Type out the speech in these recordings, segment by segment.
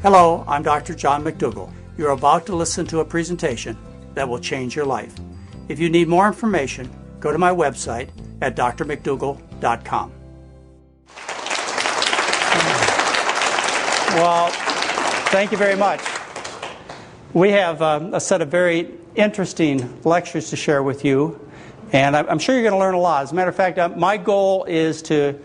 Hello, I'm Dr. John McDougall. You're about to listen to a presentation that will change your life. If you need more information, go to my website at drmcdougall.com. Well, thank you very much. We have a set of very interesting lectures to share with you, and I'm sure you're going to learn a lot. As a matter of fact, my goal is to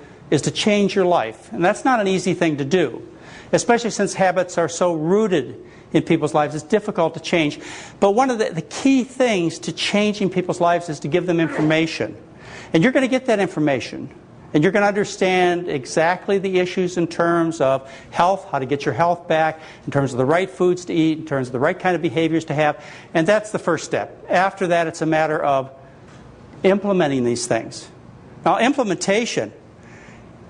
change your life, and that's not an easy thing to do, especially since habits are so rooted in people's lives. It's difficult to change. But one of the key things to changing people's lives is to give them information. And you're going to get that information. And you're going to understand exactly the issues in terms of health, how to get your health back, in terms of the right foods to eat, in terms of the right kind of behaviors to have. And that's the first step. After that, it's a matter of implementing these things. Now, implementation,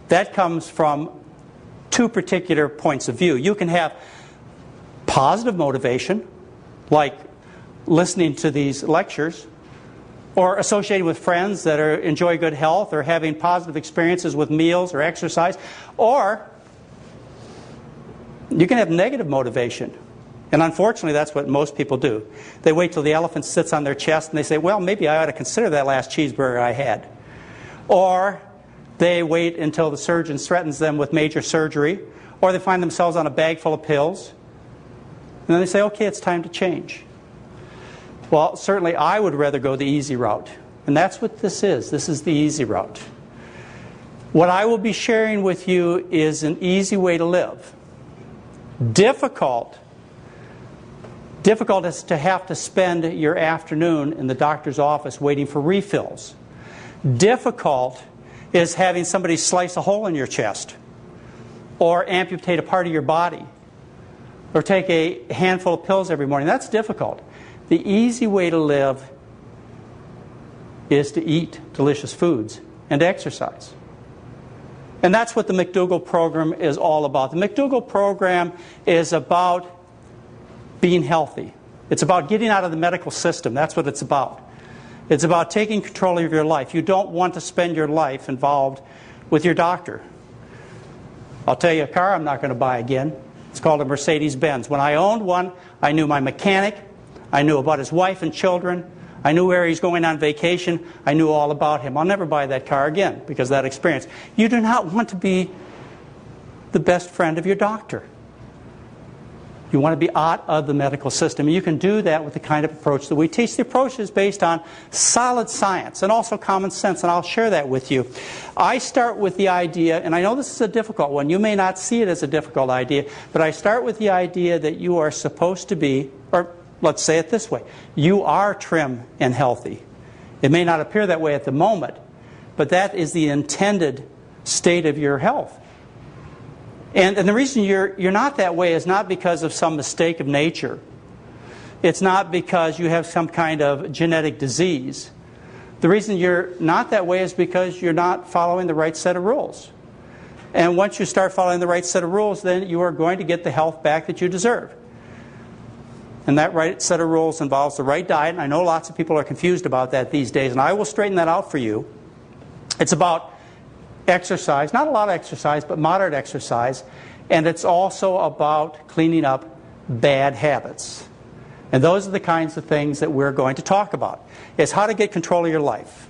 that comes from two particular points of view. You can have positive motivation, like listening to these lectures, or associating with friends that enjoy good health, or having positive experiences with meals or exercise. Or you can have negative motivation. And unfortunately, that's what most people do. They wait till the elephant sits on their chest and they say, well, maybe I ought to consider that last cheeseburger I had. Or they wait until the surgeon threatens them with major surgery, or they find themselves on a bag full of pills, and then they say, okay, it's time to change. Well, certainly I would rather go the easy route, and that's what this is. This is the easy route. What I will be sharing with you is an easy way to live. Difficult is to have to spend your afternoon in the doctor's office waiting for refills. Difficult is having somebody slice a hole in your chest, or amputate a part of your body, or take a handful of pills every morning. That's difficult. The easy way to live is to eat delicious foods and exercise. And that's what the McDougall program is all about. The McDougall program is about being healthy. It's about getting out of the medical system. That's what it's about. It's about taking control of your life. You don't want to spend your life involved with your doctor. I'll tell you a car I'm not going to buy again. It's called a Mercedes-Benz. When I owned one, I knew my mechanic. I knew about his wife and children. I knew where he's going on vacation. I knew all about him. I'll never buy that car again because of that experience. You do not want to be the best friend of your doctor. You want to be out of the medical system. And you can do that with the kind of approach that we teach. The approach is based on solid science and also common sense, and I'll share that with you. I start with the idea, and I know this is a difficult one. You may not see it as a difficult idea, but I start with the idea that you are supposed to be, or let's say it this way, you are trim and healthy. It may not appear that way at the moment, but that is the intended state of your health. And the reason you're not that way is not because of some mistake of nature. It's not because you have some kind of genetic disease. The reason you're not that way is because you're not following the right set of rules. And once you start following the right set of rules, then you are going to get the health back that you deserve. And that right set of rules involves the right diet. And I know lots of people are confused about that these days, and I will straighten that out for you. It's about exercise, not a lot of exercise, but moderate exercise. And it's also about cleaning up bad habits. And those are the kinds of things that we're going to talk about. It's how to get control of your life.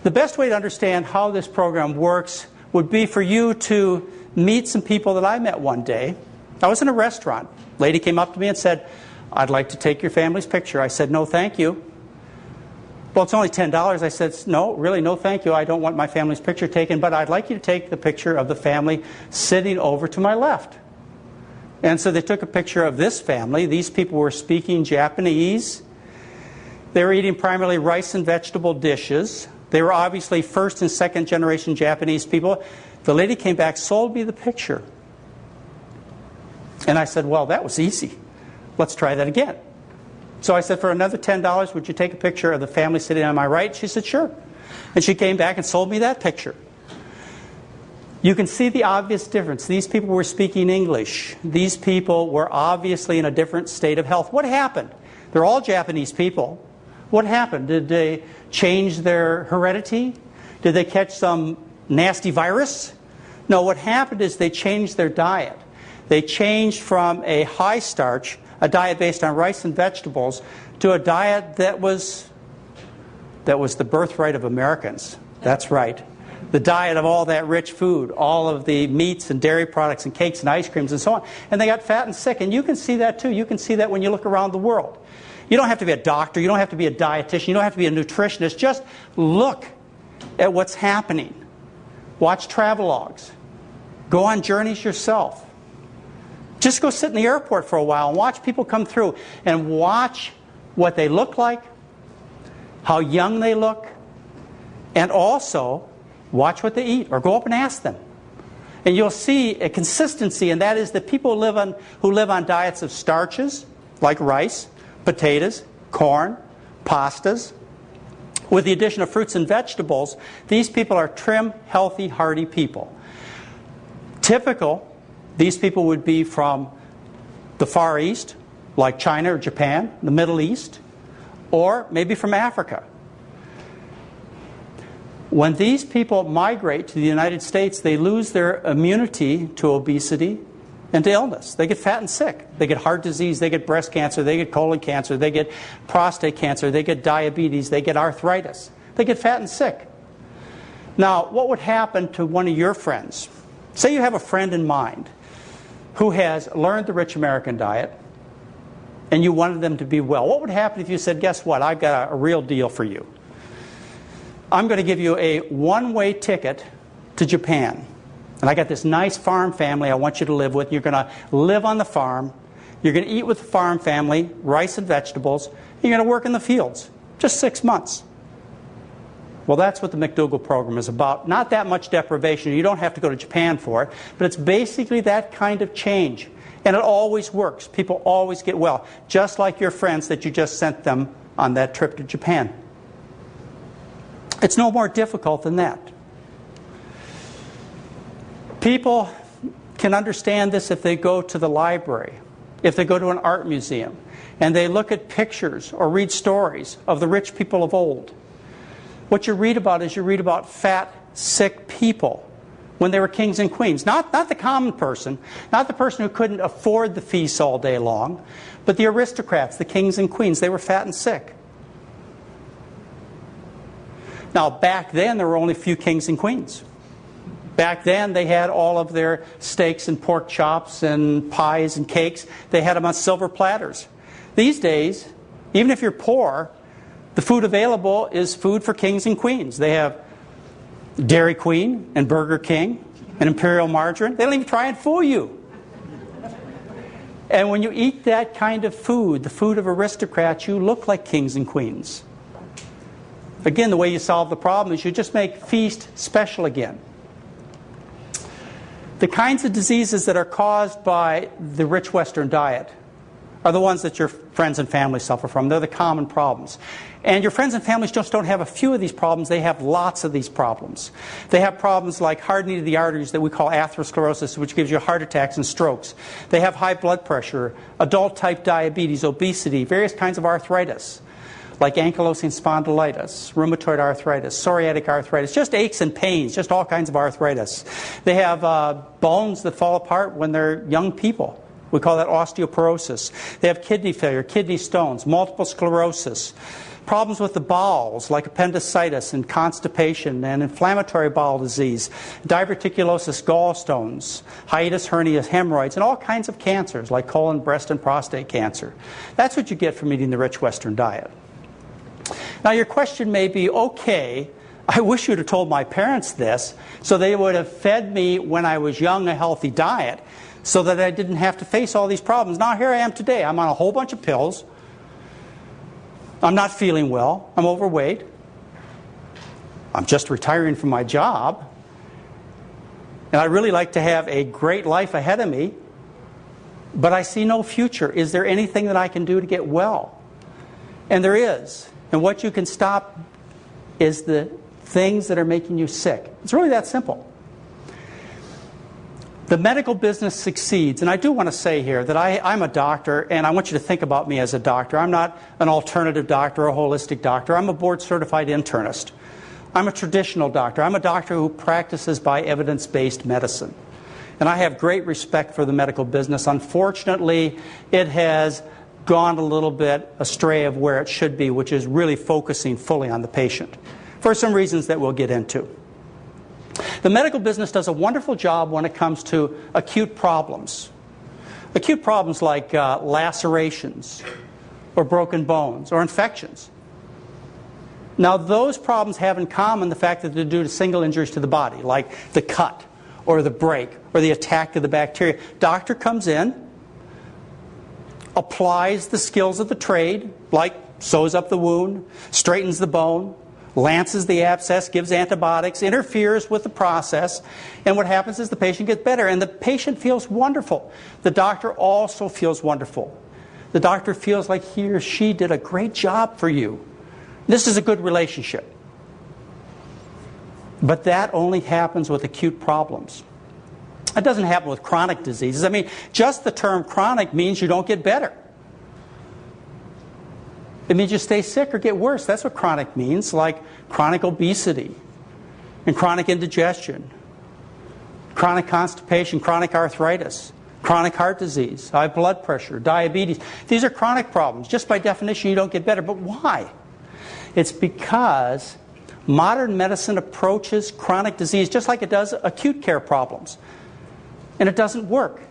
The best way to understand how this program works would be for you to meet some people that I met one day. I was in a restaurant. A lady came up to me and said, I'd like to take your family's picture. I said, no, thank you. Well, it's only $10. I said, no, really, no thank you. I don't want my family's picture taken, but I'd like you to take the picture of the family sitting over to my left. And so they took a picture of this family. These people were speaking Japanese. They were eating primarily rice and vegetable dishes. They were obviously first and second generation Japanese people. The lady came back, sold me the picture. And I said, well, that was easy. Let's try that again. So I said, for another $10, would you take a picture of the family sitting on my right? She said, sure. And she came back and sold me that picture. You can see the obvious difference. These people were speaking English. These people were obviously in a different state of health. What happened? They're all Japanese people. What happened? Did they change their heredity? Did they catch some nasty virus? No, what happened is they changed their diet. They changed from a high starch, a diet based on rice and vegetables, to a diet that was the birthright of Americans. That's right. The diet of all that rich food, all of the meats and dairy products and cakes and ice creams and so on. And they got fat and sick. And you can see that too. You can see that when you look around the world. You don't have to be a doctor. You don't have to be a dietitian. You don't have to be a nutritionist. Just look at what's happening. Watch travelogues. Go on journeys yourself. Just go sit in the airport for a while and watch people come through and watch what they look like, how young they look, and also watch what they eat, or go up and ask them. And you'll see a consistency, and that is that people who live on diets of starches, like rice, potatoes, corn, pastas, with the addition of fruits and vegetables, these people are trim, healthy, hearty people. Typical, these people would be from the Far East, like China or Japan, the Middle East, or maybe from Africa. When these people migrate to the United States, they lose their immunity to obesity and to illness. They get fat and sick. They get heart disease, they get breast cancer, they get colon cancer, they get prostate cancer, they get diabetes, they get arthritis. They get fat and sick. Now, what would happen to one of your friends? Say you have a friend in mind who has learned the rich American diet and you wanted them to be well. What would happen if you said, guess what, I've got a real deal for you. I'm going to give you a one-way ticket to Japan. And I got this nice farm family I want you to live with. You're going to live on the farm. You're going to eat with the farm family, rice and vegetables. You're going to work in the fields. Just 6 months. Well, that's what the McDougall program is about. Not that much deprivation. You don't have to go to Japan for it. But it's basically that kind of change. And it always works. People always get well. Just like your friends that you just sent them on that trip to Japan. It's no more difficult than that. People can understand this if they go to the library, if they go to an art museum, and they look at pictures or read stories of the rich people of old. What you read about is you read about fat, sick people when they were kings and queens. Not the common person, not the person who couldn't afford the feasts all day long, but the aristocrats, the kings and queens. They were fat and sick. Now, back then, there were only a few kings and queens. Back then, they had all of their steaks and pork chops and pies and cakes. They had them on silver platters. These days, even if you're poor, the food available is food for kings and queens. They have Dairy Queen and Burger King and Imperial Margarine. They don't even try and fool you. And when you eat that kind of food, the food of aristocrats, you look like kings and queens. Again, the way you solve the problem is you just make feast special again. The kinds of diseases that are caused by the rich Western diet are the ones that your friends and family suffer from. They're the common problems. And your friends and families just don't have a few of these problems. They have lots of these problems. They have problems like hardening of the arteries that we call atherosclerosis, which gives you heart attacks and strokes. They have high blood pressure, adult-type diabetes, obesity, various kinds of arthritis, like ankylosing spondylitis, rheumatoid arthritis, psoriatic arthritis, just aches and pains, just all kinds of arthritis. They have bones that fall apart when they're young people. We call that osteoporosis. They have kidney failure, kidney stones, multiple sclerosis, problems with the bowels like appendicitis and constipation and inflammatory bowel disease, diverticulosis, gallstones, hiatus hernia, hemorrhoids, and all kinds of cancers like colon, breast, and prostate cancer. That's what you get from eating the rich Western diet. Now your question may be, okay, I wish you'd have told my parents this so they would have fed me when I was young a healthy diet so that I didn't have to face all these problems. Now here I am today. I'm on a whole bunch of pills. I'm not feeling well. I'm overweight. I'm just retiring from my job. And I really like to have a great life ahead of me, but I see no future. Is there anything that I can do to get well? And there is. And what you can stop is the things that are making you sick. It's really that simple. The medical business succeeds, and I do want to say here that I'm a doctor, and I want you to think about me as a doctor. I'm not an alternative doctor or a holistic doctor. I'm a board-certified internist. I'm a traditional doctor. I'm a doctor who practices by evidence-based medicine. And I have great respect for the medical business. Unfortunately, it has gone a little bit astray of where it should be, which is really focusing fully on the patient, for some reasons that we'll get into. The medical business does a wonderful job when it comes to acute problems. Acute problems like lacerations or broken bones or infections. Now, those problems have in common the fact that they're due to single injuries to the body, like the cut or the break or the attack of the bacteria. Doctor comes in, applies the skills of the trade, like sews up the wound, straightens the bone, lances the abscess, gives antibiotics, interferes with the process, and what happens is the patient gets better, and the patient feels wonderful. The doctor also feels wonderful. The doctor feels like he or she did a great job for you. This is a good relationship. But that only happens with acute problems. It doesn't happen with chronic diseases. I mean, just the term chronic means you don't get better. It means you stay sick or get worse. That's what chronic means, like chronic obesity and chronic indigestion, chronic constipation, chronic arthritis, chronic heart disease, high blood pressure, diabetes. These are chronic problems. Just by definition, you don't get better. But why? It's because modern medicine approaches chronic disease just like it does acute care problems. And it doesn't work.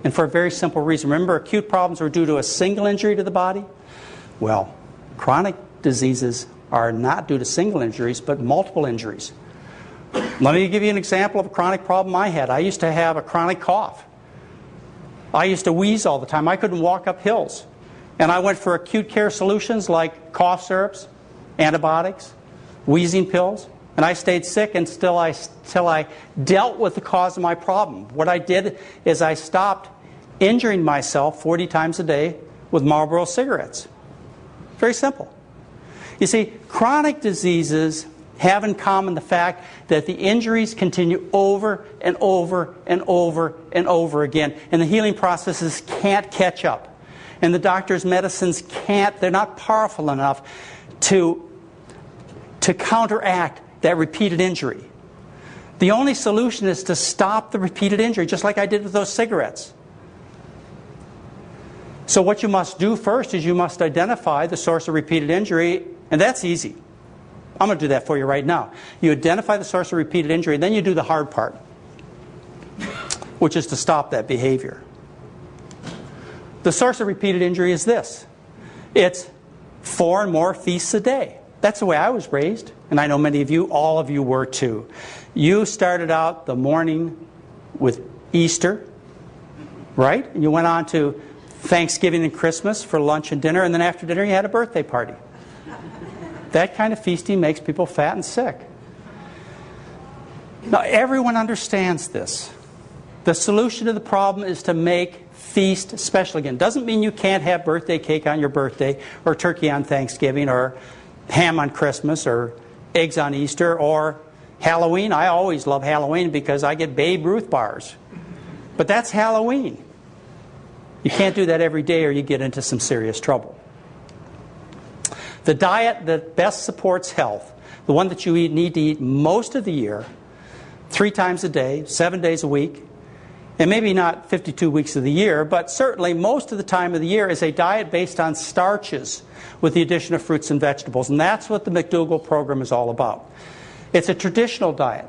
And for a very simple reason. Remember, acute problems are due to a single injury to the body? Well, chronic diseases are not due to single injuries, but multiple injuries. Let me give you an example of a chronic problem I had. I used to have a chronic cough. I used to wheeze all the time. I couldn't walk up hills. And I went for acute care solutions like cough syrups, antibiotics, wheezing pills. And I stayed sick until I dealt with the cause of my problem. What I did is I stopped injuring myself 40 times a day with Marlboro cigarettes. Very simple. You see, chronic diseases have in common the fact that the injuries continue over and over and over and over again, and the healing processes can't catch up. And the doctor's medicines they're not powerful enough to counteract that repeated injury. The only solution is to stop the repeated injury, just like I did with those cigarettes. So what you must do first is you must identify the source of repeated injury, and that's easy. I'm going to do that for you right now. You identify the source of repeated injury, and then you do the hard part, which is to stop that behavior. The source of repeated injury is this. It's 4 and more feasts a day. That's the way I was raised, and I know many of you, all of you were too. You started out the morning with Easter, right? And you went on to Thanksgiving and Christmas for lunch and dinner, and then after dinner you had a birthday party. That kind of feasting makes people fat and sick. Now, everyone understands this. The solution to the problem is to make feast special again. Doesn't mean you can't have birthday cake on your birthday, or turkey on Thanksgiving, or ham on Christmas, or eggs on Easter, or Halloween. I always love Halloween because I get Babe Ruth bars. But that's Halloween. You can't do that every day or you get into some serious trouble. The diet that best supports health, the one that you need to eat most of the year, 3 times a day, 7 days a week, and maybe not 52 weeks of the year, but certainly most of the time of the year, is a diet based on starches with the addition of fruits and vegetables. And that's what the McDougall program is all about. It's a traditional diet,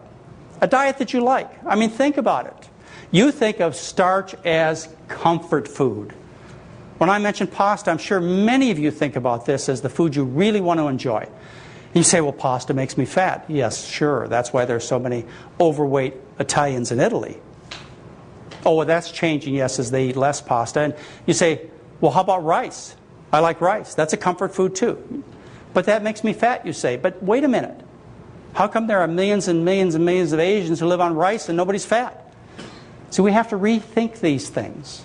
a diet that you like. I mean, think about it. You think of starch as comfort food. When I mention pasta, I'm sure many of you think about this as the food you really want to enjoy. You say, well, pasta makes me fat. Yes, sure. That's why there's so many overweight Italians in Italy. Oh, well, that's changing, yes, as they eat less pasta. And you say, well, how about rice? I like rice. That's a comfort food too. But that makes me fat, you say. But wait a minute. How come there are millions and millions and millions of Asians who live on rice and nobody's fat? So we have to rethink these things.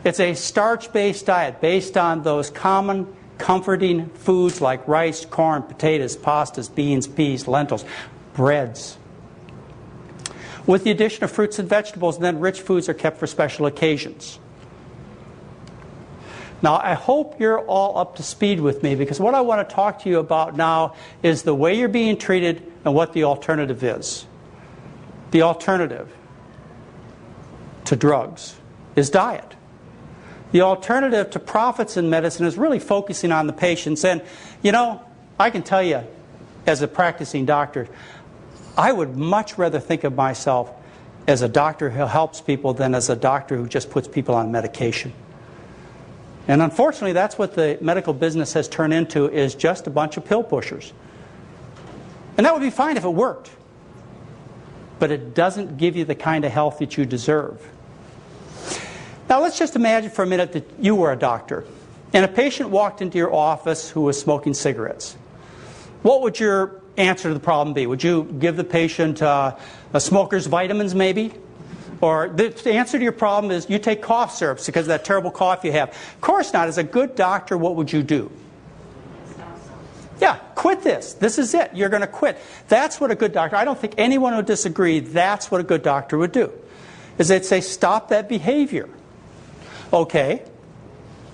It's a starch-based diet based on those common comforting foods like rice, corn, potatoes, pastas, beans, peas, lentils, breads. With the addition of fruits and vegetables, then rich foods are kept for special occasions. Now, I hope you're all up to speed with me, because what I want to talk to you about now is the way you're being treated and what the alternative is. The alternative. to drugs is diet. The alternative to profits in medicine is really focusing on the patients. And, you know, I can tell you, as a practicing doctor, I would much rather think of myself as a doctor who helps people than as a doctor who just puts people on medication. And unfortunately, that's what the medical business has turned into, is just a bunch of pill pushers. And that would be fine if it worked. But it doesn't give you the kind of health that you deserve. Now let's just imagine for a minute that you were a doctor and a patient walked into your office who was smoking cigarettes. What would your answer to the problem be? Would you give the patient a smoker's vitamins maybe? Or the answer to your problem is you take cough syrups because of that terrible cough you have. Of course not. As a good doctor, what would you do? Yeah, quit this. This is it. You're going to quit. That's what a good doctor, I don't think anyone would disagree, that's what a good doctor would do. Is they'd say, stop that behavior. Okay,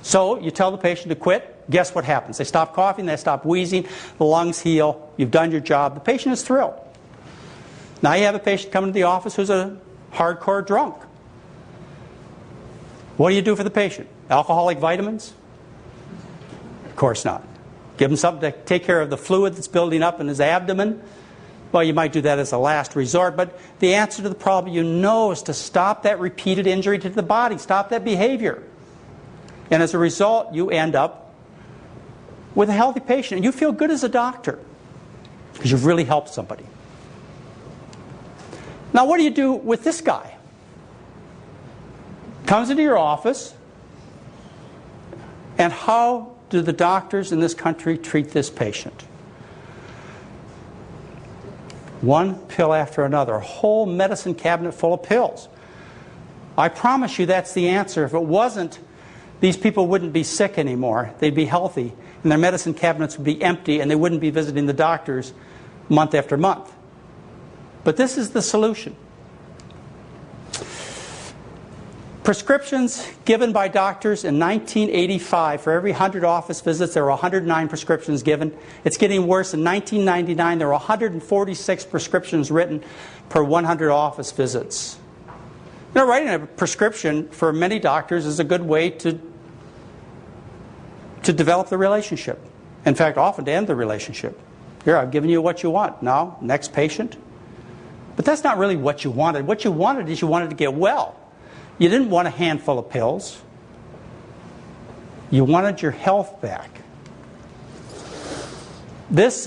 so you tell the patient to quit. Guess what happens? They stop coughing, they stop wheezing, the lungs heal, you've done your job, the patient is thrilled. Now you have a patient coming to the office who's a hardcore drunk. What do you do for the patient? Alcoholic vitamins? Of course not. Give him something to take care of the fluid that's building up in his abdomen. Well, you might do that as a last resort, but the answer to the problem, you know, is to stop that repeated injury to the body, stop that behavior. And as a result, you end up with a healthy patient. And you feel good as a doctor because you've really helped somebody. Now, what do you do with this guy? Comes into your office, and how do the doctors in this country treat this patient? One pill after another, a whole medicine cabinet full of pills. I promise you that's the answer. If it wasn't, these people wouldn't be sick anymore. They'd be healthy, and their medicine cabinets would be empty, and they wouldn't be visiting the doctors month after month. But this is the solution. Prescriptions given by doctors in 1985, for every 100 office visits, there were 109 prescriptions given. It's getting worse. In 1999, there were 146 prescriptions written per 100 office visits. You know, writing a prescription for many doctors is a good way to develop the relationship. In fact, often to end the relationship. Here, I've given you what you want. Now, next patient. But that's not really what you wanted. What you wanted is you wanted to get well. You didn't want a handful of pills. You wanted your health back. This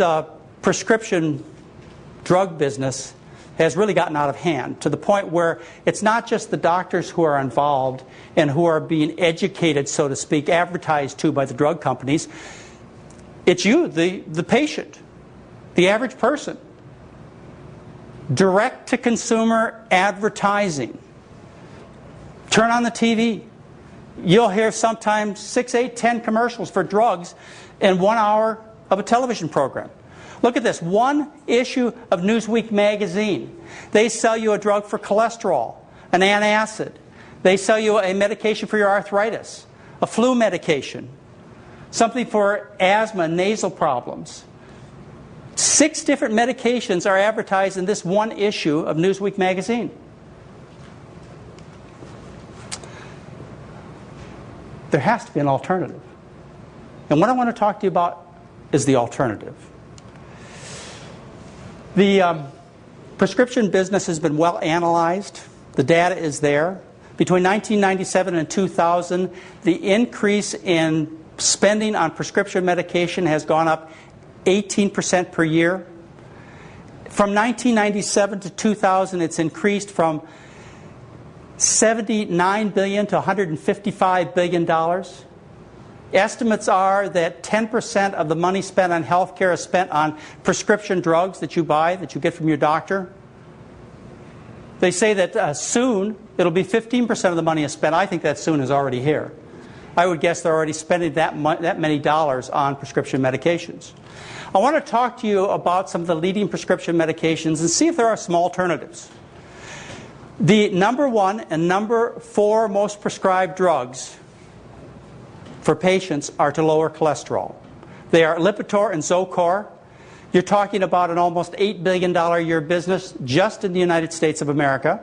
prescription drug business has really gotten out of hand to the point where it's not just the doctors who are involved and who are being educated, so to speak, advertised to by the drug companies. It's you, the patient, the average person. Direct-to-consumer advertising. Turn on the TV. You'll hear sometimes 6, 8, 10 commercials for drugs in 1 hour of a television program. Look at this. One issue of Newsweek magazine. They sell you a drug for cholesterol, an antacid. They sell you a medication for your arthritis, a flu medication, something for asthma and nasal problems. 6 different medications are advertised in this one issue of Newsweek magazine. There has to be an alternative. And what I want to talk to you about is the alternative. The prescription business has been well analyzed. The data is there. Between 1997 and 2000, the increase in spending on prescription medication has gone up 18% per year. From 1997 to 2000, it's increased from $79 billion to $155 billion. Estimates are that 10% of the money spent on health care is spent on prescription drugs that you buy, that you get from your doctor. They say that soon it'll be 15% of the money is spent. I think that soon is already here. I would guess they're already spending that many dollars on prescription medications. I want to talk to you about some of the leading prescription medications and see if there are some alternatives. The number 1 and number 4 most prescribed drugs for patients are to lower cholesterol. They are Lipitor and Zocor. You're talking about an almost $8 billion a year business just in the United States of America.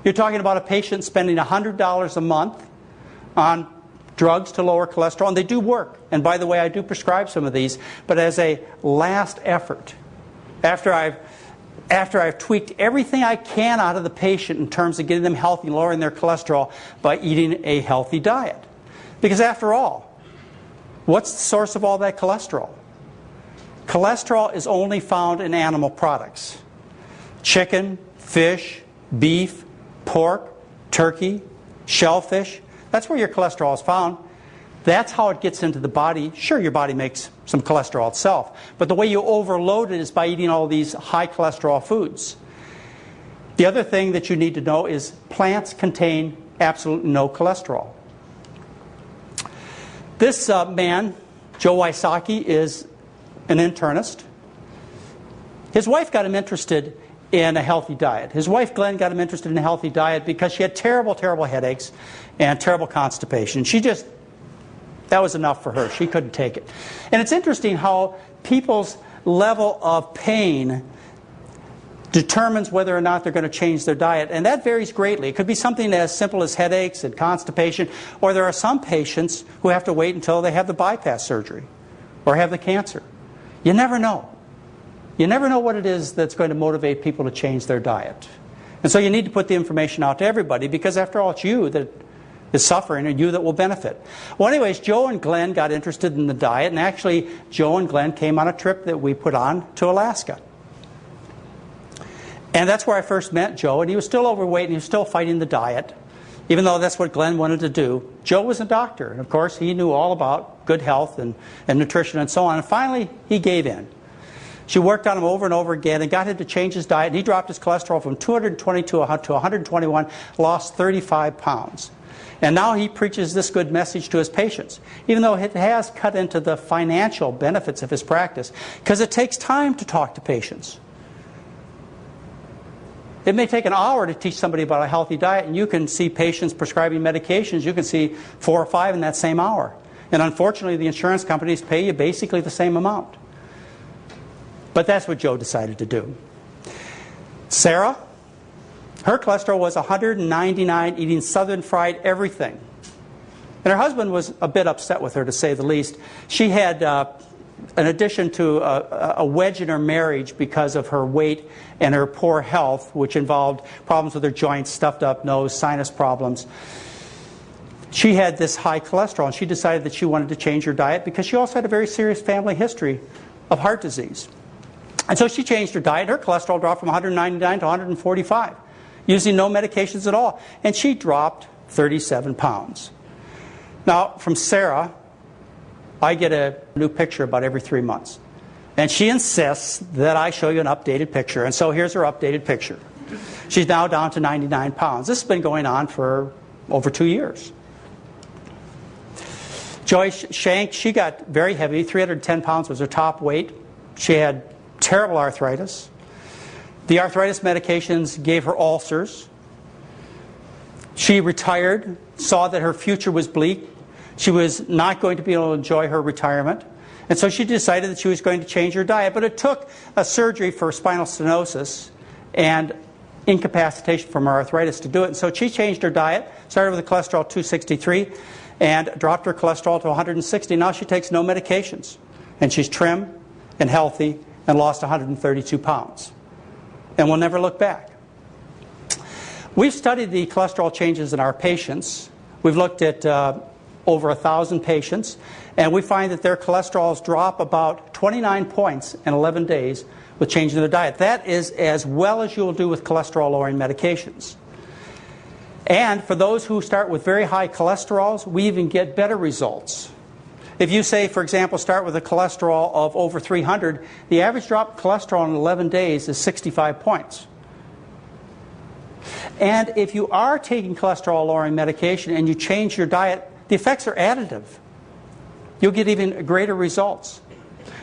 You're talking about a patient spending $100 a month on drugs to lower cholesterol, and they do work. And by the way, I do prescribe some of these, but as a last effort, after I've tweaked everything I can out of the patient in terms of getting them healthy and lowering their cholesterol by eating a healthy diet. Because after all, what's the source of all that cholesterol? Cholesterol is only found in animal products. Chicken, fish, beef, pork, turkey, shellfish. That's where your cholesterol is found. That's how it gets into the body. Sure, your body makes some cholesterol itself, but the way you overload it is by eating all these high cholesterol foods. The other thing that you need to know is plants contain absolutely no cholesterol. This man, Joe Wysocki, is an internist. His wife got him interested in a healthy diet. His wife, Glenn, got him interested in a healthy diet because she had terrible, terrible headaches and terrible constipation. That was enough for her. She couldn't take it. And it's interesting how people's level of pain determines whether or not they're going to change their diet. And that varies greatly. It could be something as simple as headaches and constipation, or there are some patients who have to wait until they have the bypass surgery or have the cancer. You never know. You never know what it is that's going to motivate people to change their diet. And so you need to put the information out to everybody, because after all, it's you that is suffering and you that will benefit. Well, anyways, Joe and Glenn got interested in the diet, and actually Joe and Glenn came on a trip that we put on to Alaska. And that's where I first met Joe, and he was still overweight and he was still fighting the diet, even though that's what Glenn wanted to do. Joe was a doctor, and of course he knew all about good health and nutrition and so on, and finally he gave in. She worked on him over and over again and got him to change his diet, and he dropped his cholesterol from 222 to 121, lost 35 pounds. And now he preaches this good message to his patients, even though it has cut into the financial benefits of his practice, because it takes time to talk to patients. It may take an hour to teach somebody about a healthy diet, and you can see patients prescribing medications. You can see 4 or 5 in that same hour. And unfortunately, the insurance companies pay you basically the same amount. But that's what Joe decided to do. Sarah, her cholesterol was 199, eating southern fried everything. And her husband was a bit upset with her, to say the least. She had, in addition to a wedge in her marriage because of her weight and her poor health, which involved problems with her joints, stuffed up nose, sinus problems, she had this high cholesterol, and she decided that she wanted to change her diet because she also had a very serious family history of heart disease. And so she changed her diet. Her cholesterol dropped from 199 to 145, using no medications at all. And she dropped 37 pounds. Now, from Sarah, I get a new picture about every 3 months. And she insists that I show you an updated picture. And so here's her updated picture. She's now down to 99 pounds. This has been going on for over 2 years. Joyce Shank, she got very heavy. 310 pounds was her top weight. She had terrible arthritis. The arthritis medications gave her ulcers. She retired, saw that her future was bleak. She was not going to be able to enjoy her retirement. And so she decided that she was going to change her diet. But it took a surgery for spinal stenosis and incapacitation from her arthritis to do it. And so she changed her diet, started with a cholesterol 263, and dropped her cholesterol to 160. Now she takes no medications. And she's trim and healthy and lost 132 pounds. And will never look back. We've studied the cholesterol changes in our patients. We've looked at over 1,000 patients, and we find that their cholesterols drop about 29 points in 11 days with changing their diet. That is as well as you will do with cholesterol-lowering medications. And for those who start with very high cholesterols, we even get better results. If you say, for example, start with a cholesterol of over 300, the average drop of cholesterol in 11 days is 65 points. And if you are taking cholesterol-lowering medication and you change your diet, the effects are additive. You'll get even greater results.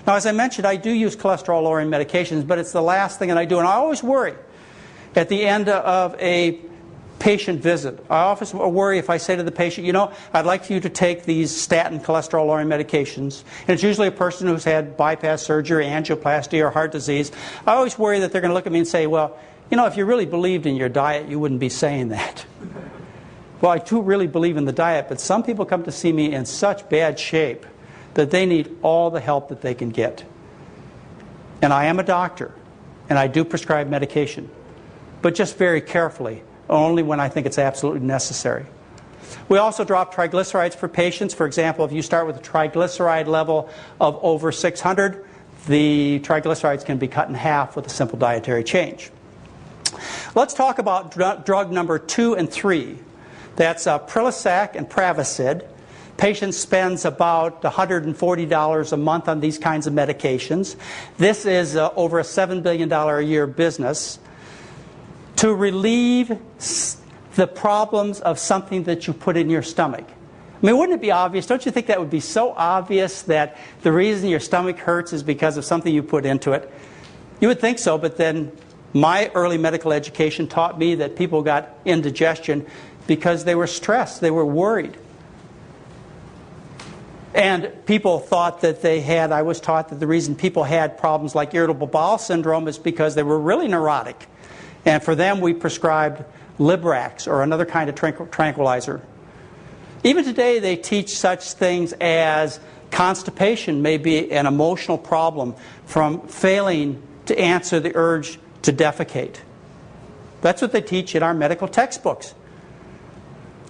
Now, as I mentioned, I do use cholesterol-lowering medications, but it's the last thing that I do. And I always worry at the end of a patient visit. I often worry if I say to the patient, you know, I'd like you to take these statin cholesterol-lowering medications. And it's usually a person who's had bypass surgery, angioplasty, or heart disease. I always worry that they're going to look at me and say, well, You know, if you really believed in your diet, you wouldn't be saying that. Well, I do really believe in the diet, but some people come to see me in such bad shape that they need all the help that they can get. And I am a doctor, and I do prescribe medication, but just very carefully, only when I think it's absolutely necessary. We also drop triglycerides for patients. For example, if you start with a triglyceride level of over 600, the triglycerides can be cut in half with a simple dietary change. Let's talk about drug number 2 and 3. That's Prilosec and Prevacid. Patient spends about $140 a month on these kinds of medications. This is over a $7 billion a year business. To relieve the problems of something that you put in your stomach. I mean, wouldn't it be obvious? Don't you think that would be so obvious that the reason your stomach hurts is because of something you put into it? You would think so, but then my early medical education taught me that people got indigestion because they were stressed, they were worried. And people thought that I was taught that the reason people had problems like irritable bowel syndrome is because they were really neurotic. And for them, we prescribed Librax or another kind of tranquilizer. Even today, they teach such things as constipation may be an emotional problem from failing to answer the urge to defecate. That's what they teach in our medical textbooks.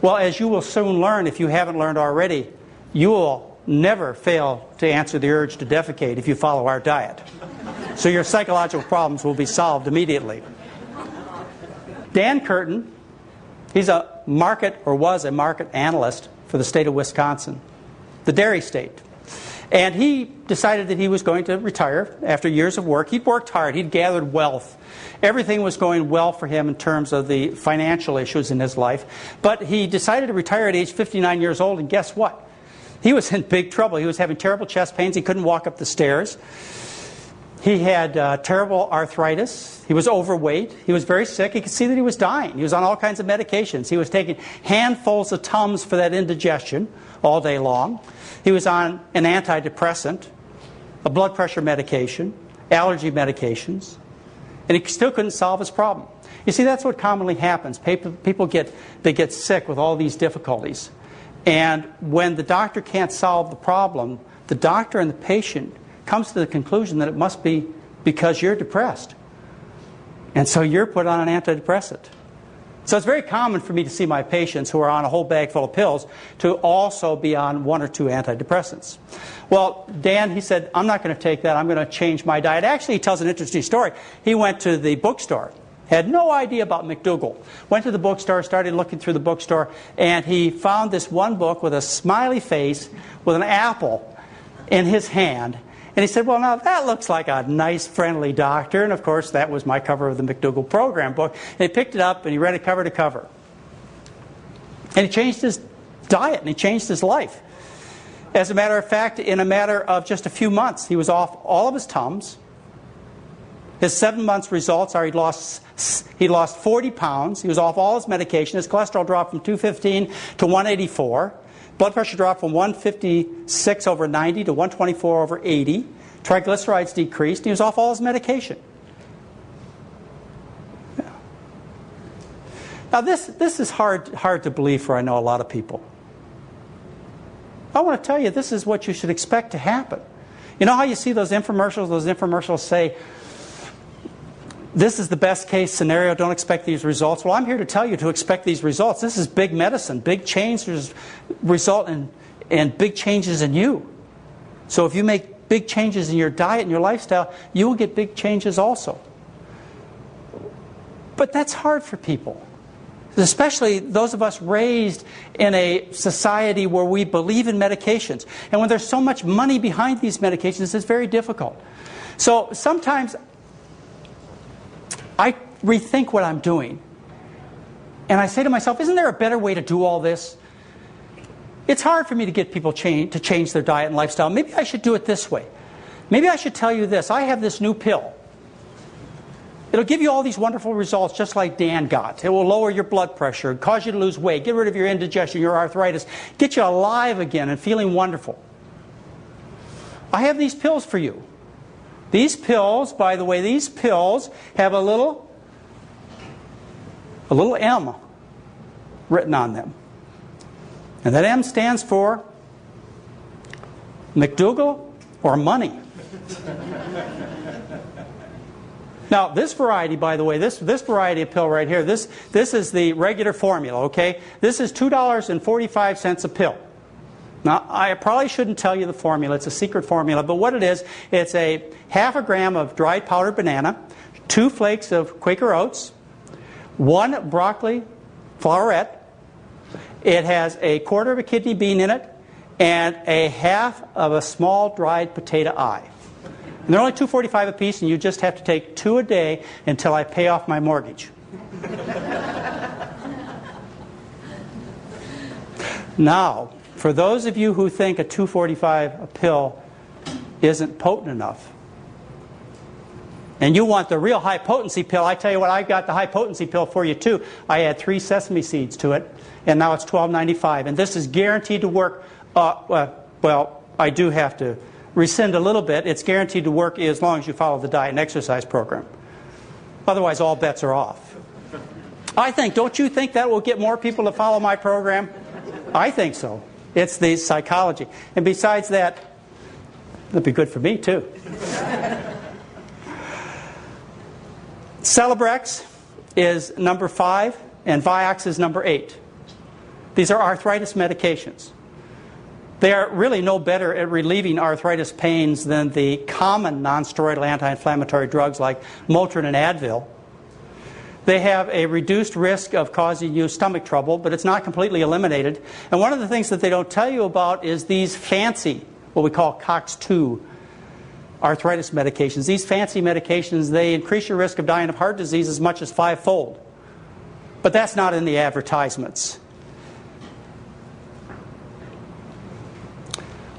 Well, as you will soon learn, if you haven't learned already, you will never fail to answer the urge to defecate if you follow our diet. So your psychological problems will be solved immediately. Dan Curtin, he's a market, or was a market analyst for the state of Wisconsin, the dairy state. And he decided that he was going to retire after years of work. He'd worked hard. He'd gathered wealth. Everything was going well for him in terms of the financial issues in his life. But he decided to retire at age 59 years old, and guess what? He was in big trouble. He was having terrible chest pains. He couldn't walk up the stairs. He had terrible arthritis. He was overweight. He was very sick. He could see that he was dying. He was on all kinds of medications. He was taking handfuls of Tums for that indigestion all day long. He was on an antidepressant, a blood pressure medication, allergy medications, and he still couldn't solve his problem. You see, that's what commonly happens. People get sick with all these difficulties. And when the doctor can't solve the problem, the doctor and the patient comes to the conclusion that it must be because you're depressed. And so you're put on an antidepressant. So it's very common for me to see my patients who are on a whole bag full of pills to also be on 1 or 2 antidepressants. Well, Dan, he said, I'm not going to take that. I'm going to change my diet. Actually, he tells an interesting story. He went to the bookstore, had no idea about McDougall. Went to the bookstore, started looking through the bookstore, and he found this one book with a smiley face with an apple in his hand. And he said, well, now that looks like a nice, friendly doctor. And of course, that was my cover of the McDougall program book. And he picked it up and he read it cover to cover. And he changed his diet and he changed his life. As a matter of fact, in a matter of just a few months, he was off all of his Tums. His 7 months results are he lost 40 pounds. He was off all his medication. His cholesterol dropped from 215 to 184. Blood pressure dropped from 156 over 90 to 124 over 80. Triglycerides decreased. And he was off all his medication. Yeah. Now this is hard to believe for I know a lot of people. I want to tell you this is what you should expect to happen. You know how you see those infomercials? Those infomercials say, this is the best case scenario, don't expect these results. Well, I'm here to tell you to expect these results. This is big medicine. Big changes result in big changes in you. So if you make big changes in your diet and your lifestyle, you will get big changes also. But that's hard for people, especially those of us raised in a society where we believe in medications. And when there's so much money behind these medications, it's very difficult. So sometimes I rethink what I'm doing. And I say to myself, isn't there a better way to do all this? It's hard for me to get people to change their diet and lifestyle. Maybe I should do it this way. Maybe I should tell you this. I have this new pill. It'll give you all these wonderful results just like Dan got. It will lower your blood pressure, cause you to lose weight, get rid of your indigestion, your arthritis, get you alive again and feeling wonderful. I have these pills for you. These pills, by the way, these pills have a little a little M written on them. And that M stands for McDougall or money. Now, this variety, by the way, this variety of pill right here, this is the regular formula, okay? This is $2.45 a pill. Now, I probably shouldn't tell you the formula. It's a secret formula. But what it is, it's a half a gram of dried powdered banana, 2 flakes of Quaker Oats, 1 broccoli flowerette. It has a quarter of a kidney bean in it, and a half of a small dried potato eye. And they're only $2.45 a piece, and you just have to take 2 a day until I pay off my mortgage. Now, for those of you who think a $2.45 a pill isn't potent enough, and you want the real high potency pill, I tell you what, I got the high potency pill for you too. I add 3 sesame seeds to it, and now it's $12.95. And this is guaranteed to work. Well, I do have to rescind a little bit. It's guaranteed to work as long as you follow the diet and exercise program. Otherwise, all bets are off. Don't you think that will get more people to follow my program? I think so. It's the psychology. And besides that, it'll be good for me too. Celebrex is number 5, and Vioxx is number 8. These are arthritis medications. They are really no better at relieving arthritis pains than the common non-steroidal anti-inflammatory drugs like Motrin and Advil. They have a reduced risk of causing you stomach trouble, but it's not completely eliminated. And one of the things that they don't tell you about is these fancy, what we call COX-2 arthritis medications. These fancy medications, they increase your risk of dying of heart disease as much as 5-fold. But that's not in the advertisements.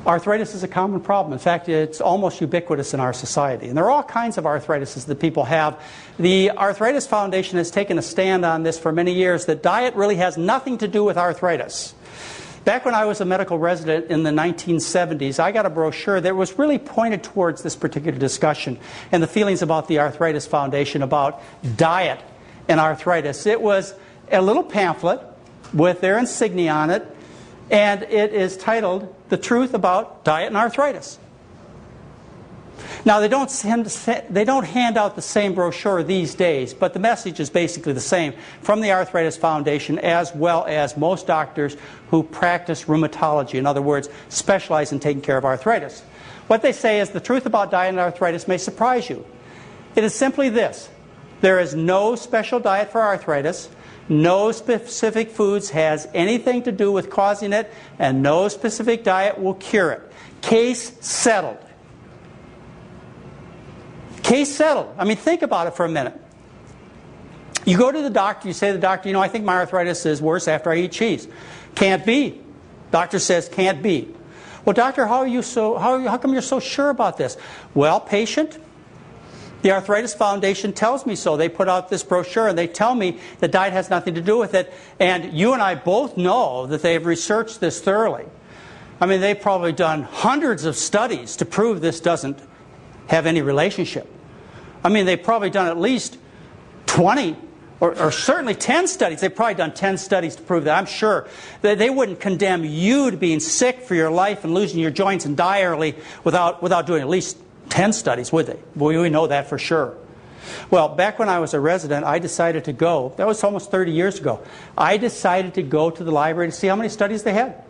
Arthritis is a common problem. In fact, it's almost ubiquitous in our society. And there are all kinds of arthritises that people have. The Arthritis Foundation has taken a stand on this for many years, that diet really has nothing to do with arthritis. Back when I was a medical resident in the 1970s, I got a brochure that was really pointed towards this particular discussion and the feelings about the Arthritis Foundation about diet and arthritis. It was a little pamphlet with their insignia on it, and it is titled "The Truth About Diet and Arthritis." Now, they don't hand out the same brochure these days, but the message is basically the same from the Arthritis Foundation, as well as most doctors who practice rheumatology. In other words, specialize in taking care of arthritis. What they say is the truth about diet and arthritis may surprise you. It is simply this: there is no special diet for arthritis. No specific foods has anything to do with causing it, and no specific diet will cure it. Case settled. Case settled. I mean, think about it for a minute. You go to the doctor, you say to the doctor, I think my arthritis is worse after I eat cheese. Can't be. Doctor says can't be. Well, doctor, how come you're so sure about this? Well, patient, the Arthritis Foundation tells me so. They put out this brochure and they tell me that diet has nothing to do with it. And you and I both know that they've researched this thoroughly. I mean, they've probably done hundreds of studies to prove this doesn't have any relationship. I mean, they've probably done at least 20 or certainly 10 studies. They've probably done 10 studies to prove that. I'm sure that they wouldn't condemn you to being sick for your life and losing your joints and die early without doing at least 10 studies, would they? We know that for sure. Well, back when I was a resident, I decided to go. That was almost 30 years ago. I decided to go to the library to see how many studies they had.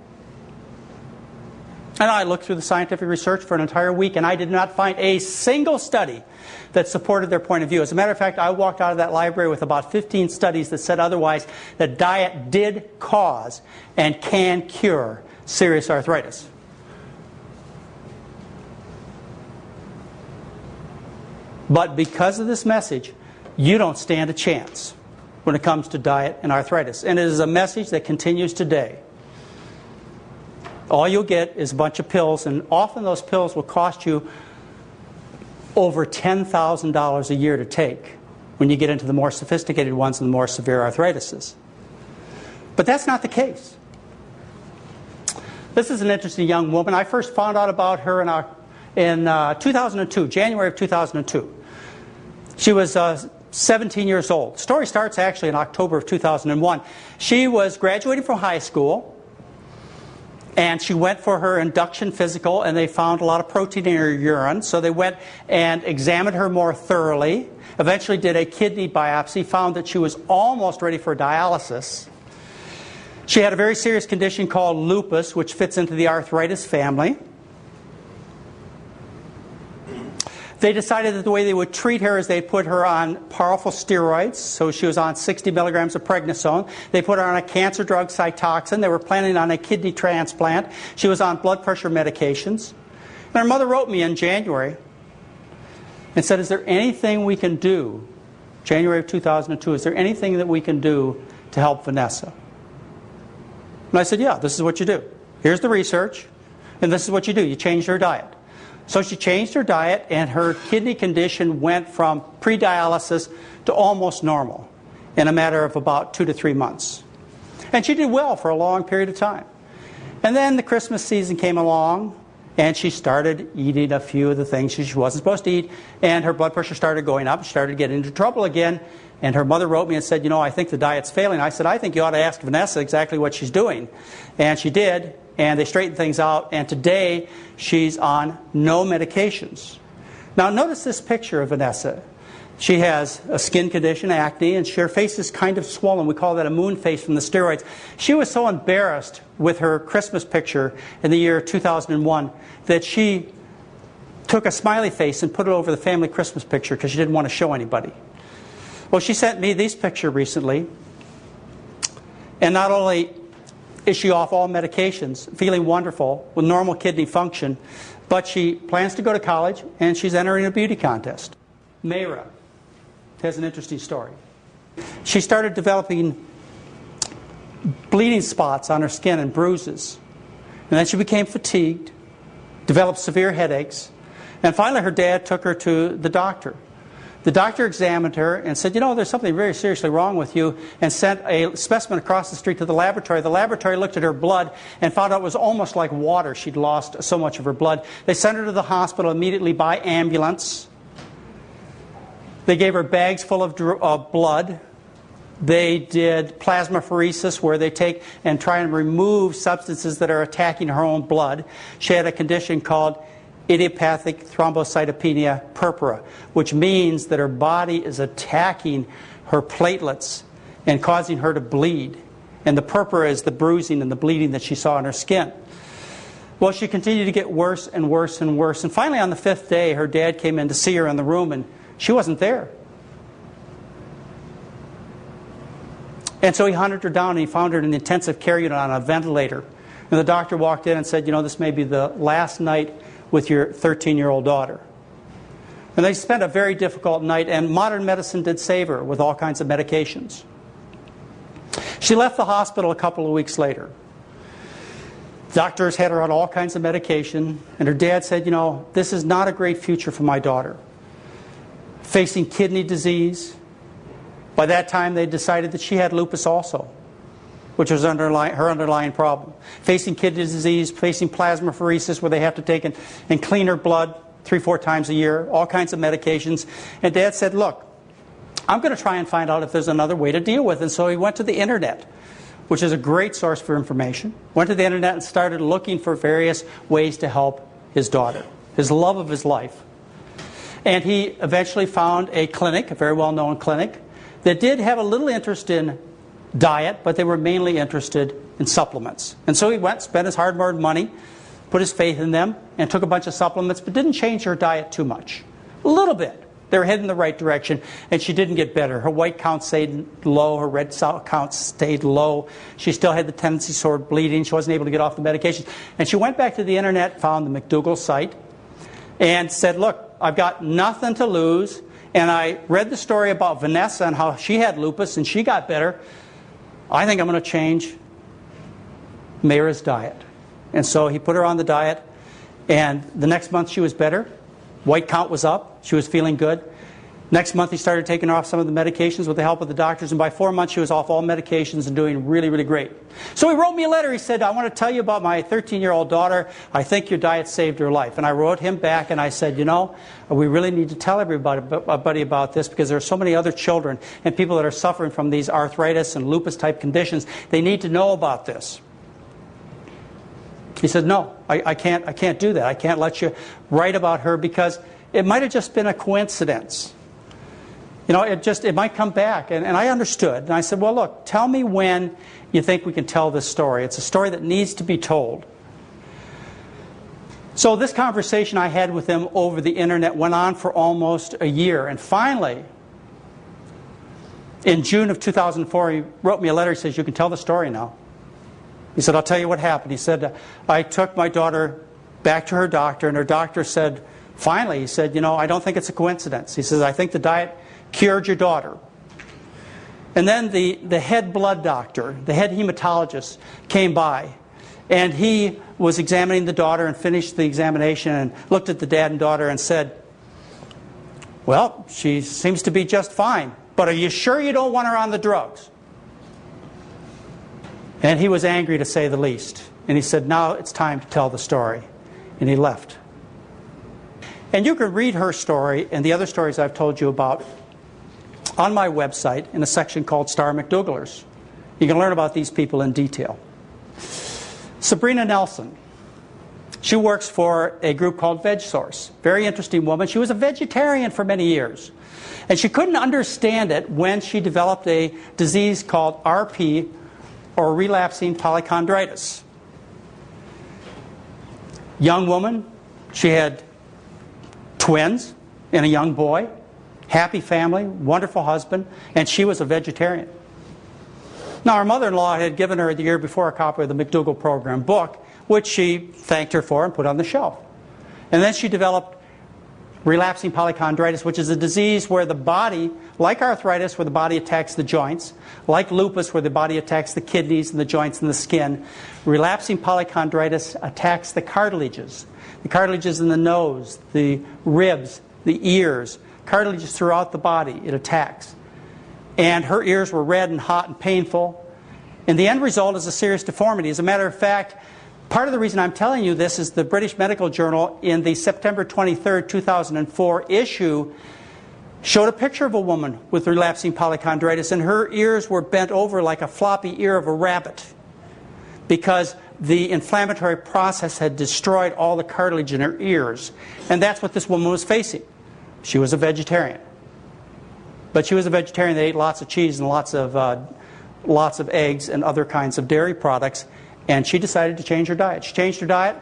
And I looked through the scientific research for an entire week, and I did not find a single study that supported their point of view. As a matter of fact, I walked out of that library with about 15 studies that said otherwise, that diet did cause and can cure serious arthritis. But because of this message, you don't stand a chance when it comes to diet and arthritis. And it is a message that continues today. All you'll get is a bunch of pills, and often those pills will cost you over $10,000 a year to take when you get into the more sophisticated ones and the more severe arthritises. But that's not the case. This is an interesting young woman. I first found out about her in 2002, January of 2002. She was 17 years old. The story starts actually in October of 2001. She was graduating from high school, and she went for her induction physical, and they found a lot of protein in her urine. So they went and examined her more thoroughly, eventually did a kidney biopsy, found that she was almost ready for dialysis. She had a very serious condition called lupus, which fits into the arthritis family. They decided that the way they would treat her is they'd put her on powerful steroids. So she was on 60 milligrams of prednisone. They put her on a cancer drug, Cytoxin. They were planning on a kidney transplant. She was on blood pressure medications. And her mother wrote me in January and said, is there anything we can do, January of 2002, is there anything that we can do to help Vanessa? And I said, yeah, this is what you do. Here's the research, and this is what you do. You change her diet. So she changed her diet, and her kidney condition went from pre-dialysis to almost normal in a matter of about 2 to 3 months. And she did well for a long period of time. And then the Christmas season came along, and she started eating a few of the things she wasn't supposed to eat, and her blood pressure started going up. She started getting into trouble again, and her mother wrote me and said, you know, I think the diet's failing. I said, I think you ought to ask Vanessa exactly what she's doing. And she did. And they straightened things out, and today she's on no medications. Now notice this picture of Vanessa. She has a skin condition, acne, and her face is kind of swollen. We call that a moon face from the steroids. She was so embarrassed with her Christmas picture in the year 2001 that she took a smiley face and put it over the family Christmas picture because she didn't want to show anybody. Well, she sent me this picture recently, and not only is she off all medications, feeling wonderful with normal kidney function, but she plans to go to college, and she's entering a beauty contest. Mayra has an interesting story. She started developing bleeding spots on her skin and bruises, and then she became fatigued, developed severe headaches, and finally her dad took her to the doctor. The doctor examined her and said, you know, there's something very seriously wrong with you, and sent a specimen across the street to the laboratory. The laboratory looked at her blood and found out it was almost like water. She'd lost so much of her blood. They sent her to the hospital immediately by ambulance. They gave her bags full of blood. They did plasmapheresis, where they take and try and remove substances that are attacking her own blood. She had a condition called idiopathic thrombocytopenia purpura, which means that her body is attacking her platelets and causing her to bleed. And the purpura is the bruising and the bleeding that she saw on her skin. Well, she continued to get worse and worse and worse. And finally, on the 5th day, her dad came in to see her in the room, and she wasn't there. And so he hunted her down, and he found her in an intensive care unit on a ventilator. And the doctor walked in and said, you know, this may be the last night with your 13-year-old daughter. And they spent a very difficult night, and modern medicine did save her with all kinds of medications. She left the hospital a couple of weeks later. Doctors had her on all kinds of medication, and her dad said, you know, this is not a great future for my daughter. Facing kidney disease. By that time, they decided that she had lupus also, which was her underlying problem. Facing kidney disease, facing plasmapheresis, where they have to take and clean her blood 3-4 times a year, all kinds of medications. And Dad said, look, I'm going to try and find out if there's another way to deal with it. And so he went to the internet, which is a great source for information. Went to the internet and started looking for various ways to help his daughter, his love of his life. And he eventually found a clinic, a very well-known clinic, that did have a little interest in diet, but they were mainly interested in supplements. And so he went, spent his hard-earned money, put his faith in them, and took a bunch of supplements, but didn't change her diet too much. A little bit. They were heading in the right direction, and she didn't get better. Her white count stayed low, her red cell count stayed low. She still had the tendency toward bleeding. She wasn't able to get off the medication. And she went back to the internet, found the McDougall site, and said, look, I've got nothing to lose. And I read the story about Vanessa and how she had lupus and she got better. I think I'm going to change Mayra's diet. And so he put her on the diet, and the next month she was better. White count was up. She was feeling good. Next month, he started taking off some of the medications with the help of the doctors, and by 4 months, she was off all medications and doing really, really great. So he wrote me a letter. He said, I want to tell you about my 13-year-old daughter. I think your diet saved her life. And I wrote him back, and I said, you know, we really need to tell everybody about this, because there are so many other children and people that are suffering from these arthritis and lupus-type conditions. They need to know about this. He said, no, I can't do that. I can't let you write about her, because it might have just been a coincidence. You know, it might come back. And I understood. And I said, well, look, tell me when you think we can tell this story. It's a story that needs to be told. So this conversation I had with him over the internet went on for almost a year. And finally, in June of 2004, he wrote me a letter. He says, you can tell the story now. He said, I'll tell you what happened. He said, I took my daughter back to her doctor, and her doctor said, finally, he said, you know, I don't think it's a coincidence. He says, I think the diet cured your daughter. And then the head blood doctor, the head hematologist, came by, and he was examining the daughter and finished the examination and looked at the dad and daughter and said, well, she seems to be just fine, but are you sure you don't want her on the drugs? And he was angry, to say the least. And he said, now it's time to tell the story. And he left. And you can read her story and the other stories I've told you about on my website in a section called Star McDougallers. You can learn about these people in detail. Sabrina Nelson. She works for a group called VegSource. Very interesting woman. She was a vegetarian for many years. And she couldn't understand it when she developed a disease called RP, or relapsing polychondritis. Young woman. She had twins and a young boy. Happy family, wonderful husband, and she was a vegetarian. Now, her mother-in-law had given her the year before a copy of the McDougall program book, which she thanked her for and put on the shelf. And then she developed relapsing polychondritis, which is a disease where the body, like arthritis, where the body attacks the joints, like lupus, where the body attacks the kidneys and the joints and the skin, relapsing polychondritis attacks the cartilages in the nose, the ribs, the ears, cartilages throughout the body it attacks. And her ears were red and hot and painful. And the end result is a serious deformity. As a matter of fact, part of the reason I'm telling you this is the British Medical Journal in the September 23rd, 2004 issue showed a picture of a woman with relapsing polychondritis, and her ears were bent over like a floppy ear of a rabbit, because the inflammatory process had destroyed all the cartilage in her ears. And that's what this woman was facing. She was a vegetarian. But she was a vegetarian that ate lots of cheese and lots of eggs and other kinds of dairy products. And she decided to change her diet. She changed her diet.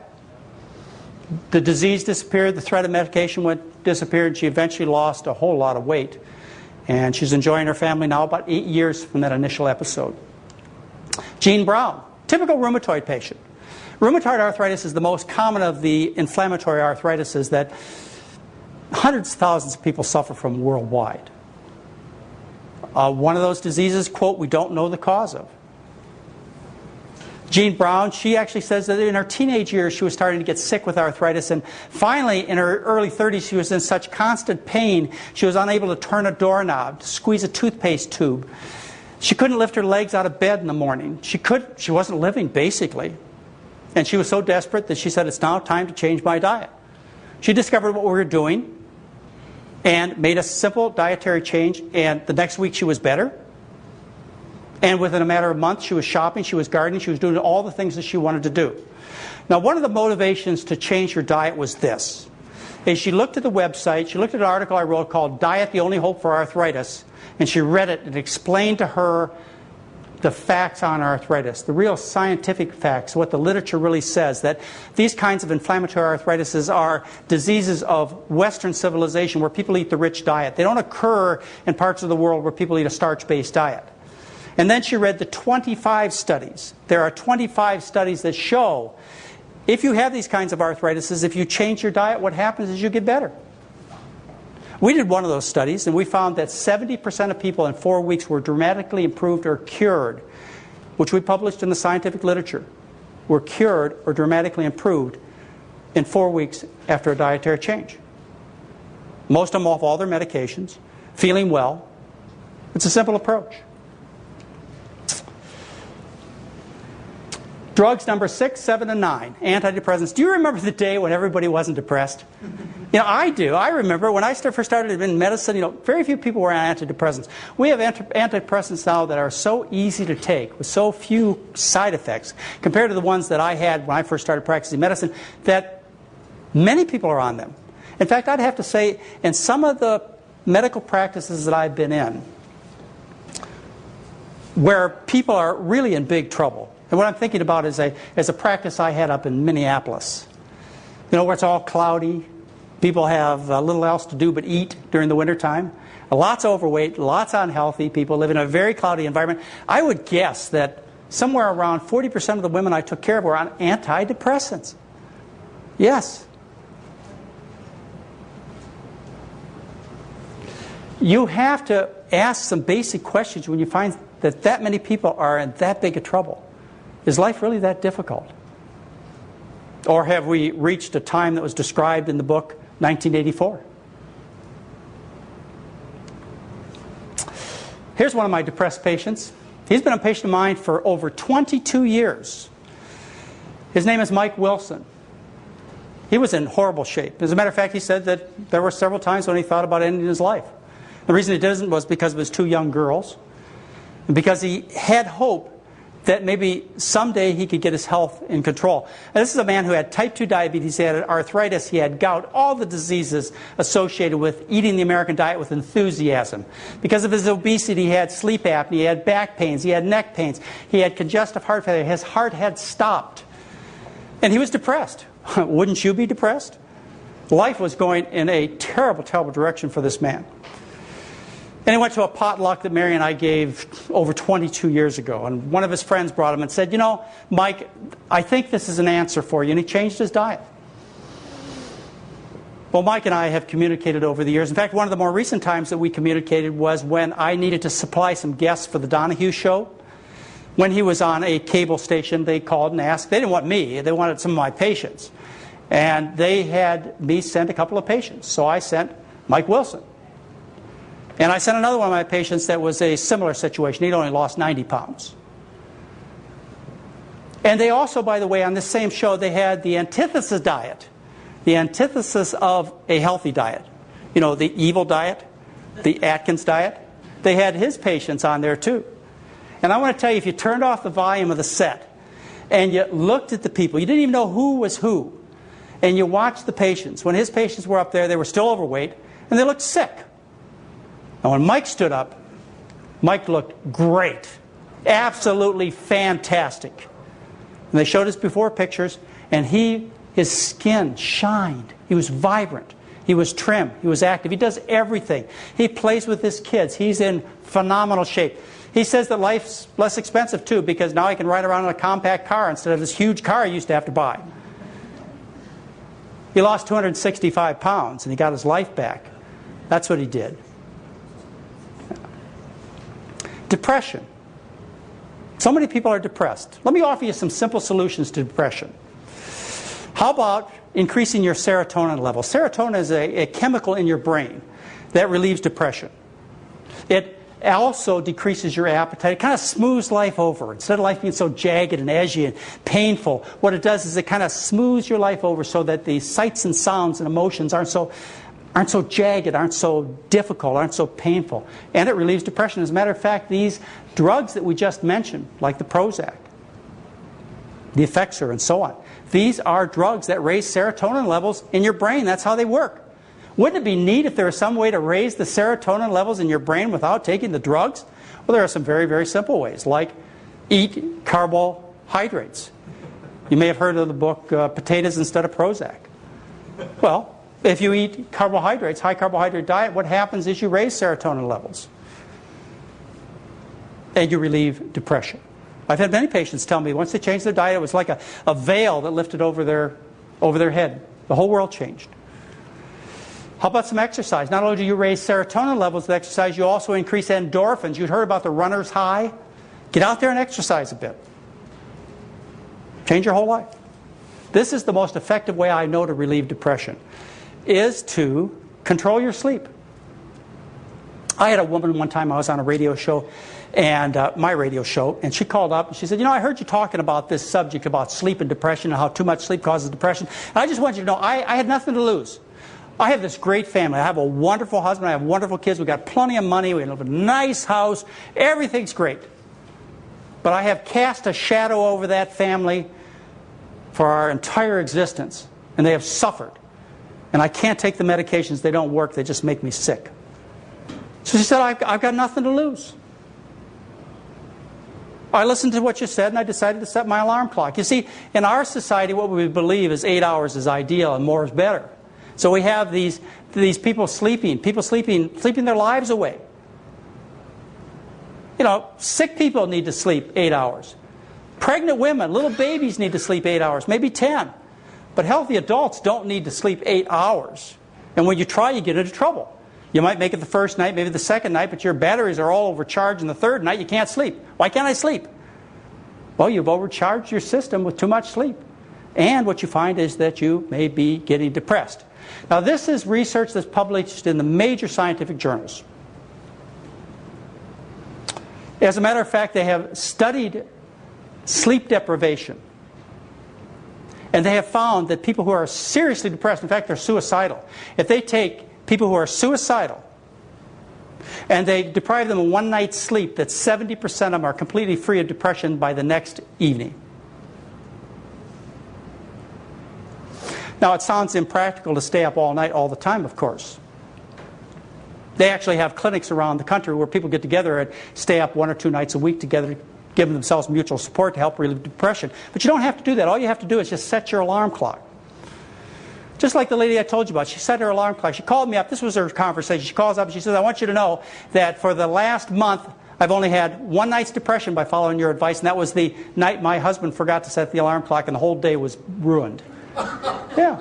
The disease disappeared. The threat of medication disappeared. And she eventually lost a whole lot of weight. And she's enjoying her family now, about 8 years from that initial episode. Jean Brown, typical rheumatoid patient. Rheumatoid arthritis is the most common of the inflammatory arthritises that hundreds of thousands of people suffer from worldwide. One of those diseases, quote, we don't know the cause of. Jean Brown, she actually says that in her teenage years she was starting to get sick with arthritis, and finally in her early 30s she was in such constant pain she was unable to turn a doorknob, to squeeze a toothpaste tube. She couldn't lift her legs out of bed in the morning. She wasn't living, basically. And she was so desperate that she said, it's now time to change my diet. She discovered what we were doing and made a simple dietary change, and the next week she was better. And within a matter of months she was shopping, she was gardening, she was doing all the things that she wanted to do. Now, one of the motivations to change her diet was this. Is she looked at the website, she looked at an article I wrote called Diet, the Only Hope for Arthritis, and she read it and explained to her the facts on arthritis, the real scientific facts, what the literature really says, that these kinds of inflammatory arthritises are diseases of Western civilization where people eat the rich diet. They don't occur in parts of the world where people eat a starch-based diet. And then she read the 25 studies. There are 25 studies that show if you have these kinds of arthritises, if you change your diet, what happens is you get better. We did one of those studies, and we found that 70% of people in 4 weeks were dramatically improved or cured, which we published in the scientific literature, were cured or dramatically improved in 4 weeks after a dietary change. Most of them off all their medications, feeling well. It's a simple approach. Drugs number 6, 7, and 9, antidepressants. Do you remember the day when everybody wasn't depressed? I do. I remember when I first started in medicine, very few people were on antidepressants. We have antidepressants now that are so easy to take with so few side effects compared to the ones that I had when I first started practicing medicine that many people are on them. In fact, I'd have to say in some of the medical practices that I've been in where people are really in big trouble. And what I'm thinking about is a practice I had up in Minneapolis. Where it's all cloudy. People have little else to do but eat during the wintertime. Lots of overweight, lots of unhealthy people live in a very cloudy environment. I would guess that somewhere around 40% of the women I took care of were on antidepressants. Yes. You have to ask some basic questions when you find that many people are in that big of trouble. Is life really that difficult? Or have we reached a time that was described in the book 1984? Here's one of my depressed patients. He's been a patient of mine for over 22 years. His name is Mike Wilson. He was in horrible shape. As a matter of fact, he said that there were several times when he thought about ending his life. The reason he didn't was because of his 2 young girls, and because he had hope that maybe someday he could get his health in control. And this is a man who had type 2 diabetes, he had arthritis, he had gout, all the diseases associated with eating the American diet with enthusiasm. Because of his obesity, he had sleep apnea, he had back pains, he had neck pains, he had congestive heart failure, his heart had stopped. And he was depressed. Wouldn't you be depressed? Life was going in a terrible, terrible direction for this man. And he went to a potluck that Mary and I gave over 22 years ago. And one of his friends brought him and said, Mike, I think this is an answer for you. And he changed his diet. Well, Mike and I have communicated over the years. In fact, one of the more recent times that we communicated was when I needed to supply some guests for the Donahue show. When he was on a cable station, they called and asked. They didn't want me. They wanted some of my patients. And they had me send a couple of patients. So I sent Mike Wilson. And I sent another one of my patients that was a similar situation. He'd only lost 90 pounds. And they also, by the way, on this same show, they had the antithesis diet. The antithesis of a healthy diet. The evil diet, the Atkins diet. They had his patients on there too. And I want to tell you, if you turned off the volume of the set and you looked at the people, you didn't even know who was who, and you watched the patients. When his patients were up there, they were still overweight, and they looked sick. And when Mike stood up, Mike looked great. Absolutely fantastic. And they showed us before pictures, and his skin shined. He was vibrant. He was trim. He was active. He does everything. He plays with his kids. He's in phenomenal shape. He says that life's less expensive, too, because now he can ride around in a compact car instead of this huge car he used to have to buy. He lost 265 pounds, and he got his life back. That's what he did. Depression. So many people are depressed. Let me offer you some simple solutions to depression. How about increasing your serotonin level? Serotonin is a chemical in your brain that relieves depression. It also decreases your appetite. It kind of smooths life over. Instead of life being so jagged and edgy and painful, what it does is it kind of smooths your life over so that the sights and sounds and emotions aren't so jagged, aren't so difficult, aren't so painful. And it relieves depression. As a matter of fact, these drugs that we just mentioned, like the Prozac, the Effexor, and so on, these are drugs that raise serotonin levels in your brain. That's how they work. Wouldn't it be neat if there was some way to raise the serotonin levels in your brain without taking the drugs? Well, there are some very, very simple ways, like eat carbohydrates. You may have heard of the book Potatoes Instead of Prozac. Well, if you eat carbohydrates, high carbohydrate diet, what happens is you raise serotonin levels. And you relieve depression. I've had many patients tell me once they changed their diet, it was like a veil that lifted over their head. The whole world changed. How about some exercise? Not only do you raise serotonin levels with exercise, you also increase endorphins. You'd heard about the runner's high. Get out there and exercise a bit. Change your whole life. This is the most effective way I know to relieve depression, is to control your sleep. I had a woman one time, I was on a radio show, and my radio show, and she called up and she said, I heard you talking about this subject about sleep and depression and how too much sleep causes depression. And I just want you to know, I had nothing to lose. I have this great family. I have a wonderful husband. I have wonderful kids. We've got plenty of money. We live in a nice house. Everything's great. But I have cast a shadow over that family for our entire existence. And they have suffered. And I can't take the medications. They don't work. They just make me sick. So she said, I've got nothing to lose. I listened to what you said, and I decided to set my alarm clock. You see, in our society, what we believe is 8 hours is ideal and more is better. So we have these people sleeping their lives away. Sick people need to sleep 8 hours. Pregnant women, little babies need to sleep 8 hours, maybe 10. But healthy adults don't need to sleep 8 hours. And when you try, you get into trouble. You might make it the first night, maybe the second night, but your batteries are all overcharged, and the third night you can't sleep. Why can't I sleep? Well, you've overcharged your system with too much sleep. And what you find is that you may be getting depressed. Now, this is research that's published in the major scientific journals. As a matter of fact, they have studied sleep deprivation. And they have found that people who are seriously depressed, in fact, they're suicidal. If they take people who are suicidal and they deprive them of one night's sleep, that 70% of them are completely free of depression by the next evening. Now, it sounds impractical to stay up all night all the time, of course. They actually have clinics around the country where people get together and stay up 1 or 2 nights a week together, giving themselves mutual support to help relieve depression. But you don't have to do that. All you have to do is just set your alarm clock. Just like the lady I told you about. She set her alarm clock. She called me up. This was her conversation. She calls up and she says, I want you to know that for the last month, I've only had one night's depression by following your advice, and that was the night my husband forgot to set the alarm clock, and the whole day was ruined. Yeah.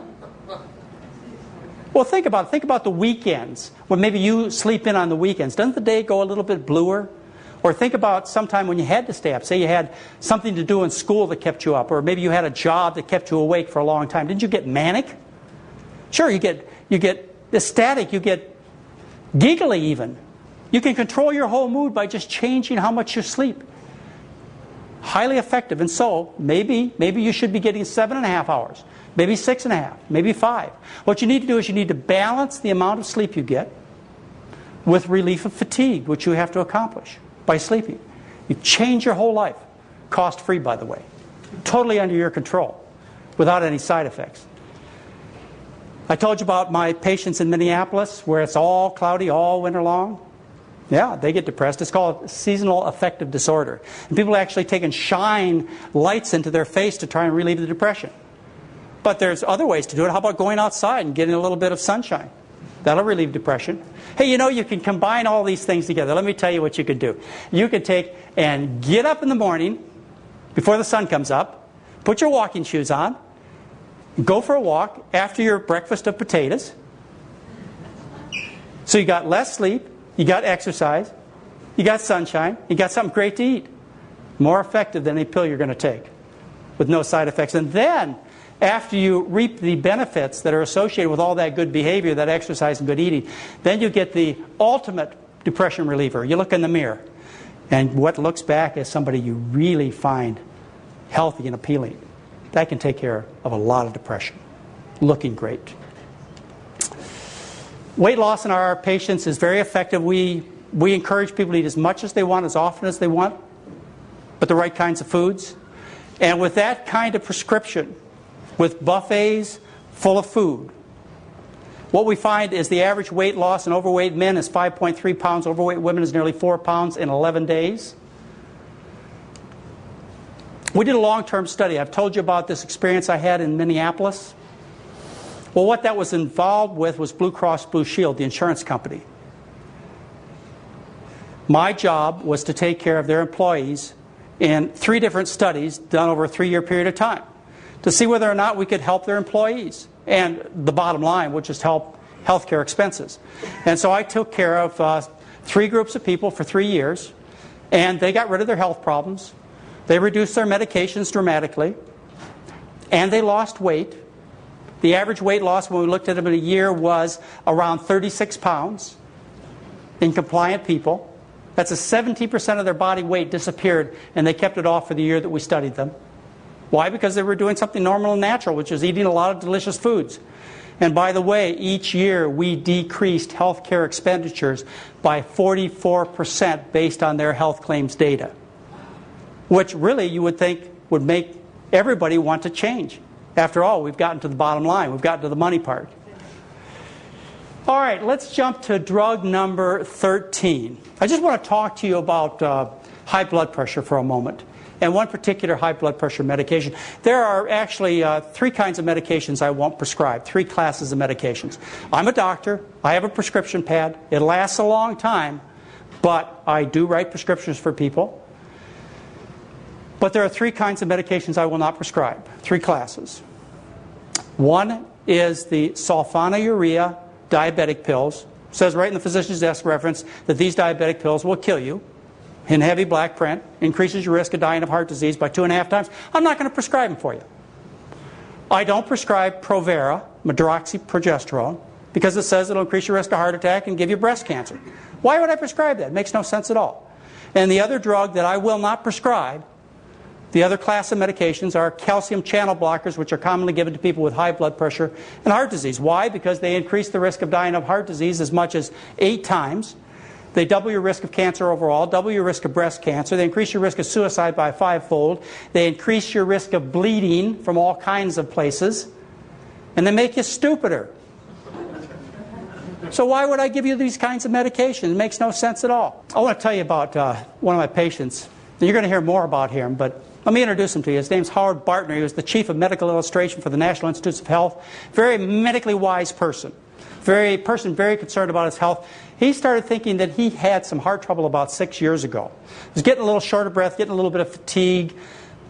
Well, think about it. Think about the weekends, when maybe you sleep in on the weekends. Doesn't the day go a little bit bluer? Or think about sometime when you had to stay up. Say you had something to do in school that kept you up, or maybe you had a job that kept you awake for a long time. Didn't you get manic? Sure, you get ecstatic, you get giggly even. You can control your whole mood by just changing how much you sleep. Highly effective. And so, maybe you should be getting 7.5 hours. Maybe 6.5. Maybe 5. What you need to do is you need to balance the amount of sleep you get with relief of fatigue, which you have to accomplish by sleeping. You change your whole life. Cost-free, by the way. Totally under your control. Without any side effects. I told you about my patients in Minneapolis where it's all cloudy all winter long. Yeah, they get depressed. It's called seasonal affective disorder. And people are actually taking shine lights into their face to try and relieve the depression. But there's other ways to do it. How about going outside and getting a little bit of sunshine? That'll relieve depression. Hey, you can combine all these things together. Let me tell you what you could do. You could take and get up in the morning before the sun comes up, put your walking shoes on, go for a walk after your breakfast of potatoes. So you got less sleep, you got exercise, you got sunshine, you got something great to eat. More effective than any pill you're going to take with no side effects. And then, after you reap the benefits that are associated with all that good behavior, that exercise and good eating, then you get the ultimate depression reliever. You look in the mirror, and what looks back is somebody you really find healthy and appealing. That can take care of a lot of depression. Looking great. Weight loss in our patients is very effective. We encourage people to eat as much as they want, as often as they want, but the right kinds of foods. And with that kind of prescription, with buffets full of food, what we find is the average weight loss in overweight men is 5.3 pounds. Overweight women is nearly 4 pounds in 11 days. We did a long-term study. I've told you about this experience I had in Minneapolis. Well, what that was involved with was Blue Cross Blue Shield, the insurance company. My job was to take care of their employees in 3 different studies done over a 3-year period of time to see whether or not we could help their employees. And the bottom line would just help healthcare expenses. And so I took care of 3 groups of people for 3 years, and they got rid of their health problems. They reduced their medications dramatically, and they lost weight. The average weight loss when we looked at them in a year was around 36 pounds. in compliant people. That's a 70% of their body weight disappeared, and they kept it off for the year that we studied them. Why? Because they were doing something normal and natural, which is eating a lot of delicious foods. And by the way, each year we decreased healthcare expenditures by 44% based on their health claims data, which really you would think would make everybody want to change. After all, we've gotten to the bottom line. We've gotten to the money part. All right, let's jump to drug number 13. I just want to talk to you about high blood pressure for a moment, and one particular high blood pressure medication. There are actually three kinds of medications I won't prescribe, three classes of medications. I'm a doctor. I have a prescription pad. It lasts a long time, but I do write prescriptions for people. But there are three kinds of medications I will not prescribe, three classes. One is the sulfonylurea diabetic pills. It says right in the physician's desk reference that these diabetic pills will kill you. In heavy black print, increases your risk of dying of heart disease by 2.5 times. I'm not going to prescribe them for you. I don't prescribe Provera, medroxyprogesterone, because it says it'll increase your risk of heart attack and give you breast cancer. Why would I prescribe that? It makes no sense at all. And the other drug that I will not prescribe, the other class of medications, are calcium channel blockers, which are commonly given to people with high blood pressure and heart disease. Why? Because they increase the risk of dying of heart disease as much as 8 times. They double your risk of cancer overall, double your risk of breast cancer. They increase your risk of suicide by 5-fold. They increase your risk of bleeding from all kinds of places. And they make you stupider. So why would I give you these kinds of medications? It makes no sense at all. I want to tell you about one of my patients. You're going to hear more about him, but let me introduce him to you. His name's Howard Bartner. He was the chief of medical illustration for the National Institutes of Health. Very medically wise person. Very concerned about his health. He started thinking that he had some heart trouble about 6 years ago. He was getting a little short of breath, getting a little bit of fatigue.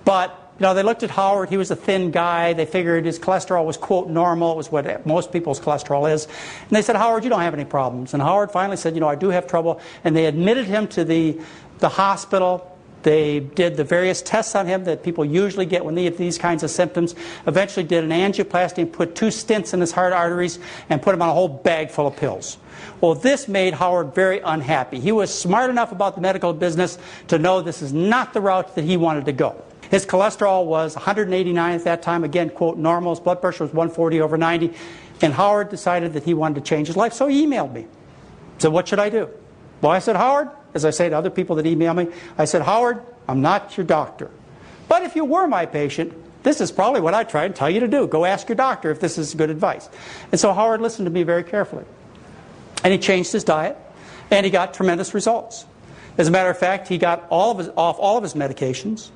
But they looked at Howard. He was a thin guy. They figured his cholesterol was, quote, normal. It was what most people's cholesterol is. And they said, Howard, you don't have any problems. And Howard finally said, I do have trouble. And they admitted him to the hospital. They did the various tests on him that people usually get when they have these kinds of symptoms. Eventually did an angioplasty and put 2 stents in his heart arteries and put him on a whole bag full of pills. Well, this made Howard very unhappy. He was smart enough about the medical business to know this is not the route that he wanted to go. His cholesterol was 189 at that time. Again, quote, normal. His blood pressure was 140/90. And Howard decided that he wanted to change his life, so he emailed me. So what should I do? Well, I said, Howard, as I say to other people that email me, I said, Howard, I'm not your doctor. But if you were my patient, this is probably what I'd try and tell you to do. Go ask your doctor if this is good advice. And so Howard listened to me very carefully. And he changed his diet, and he got tremendous results. As a matter of fact, he got off all of his medications.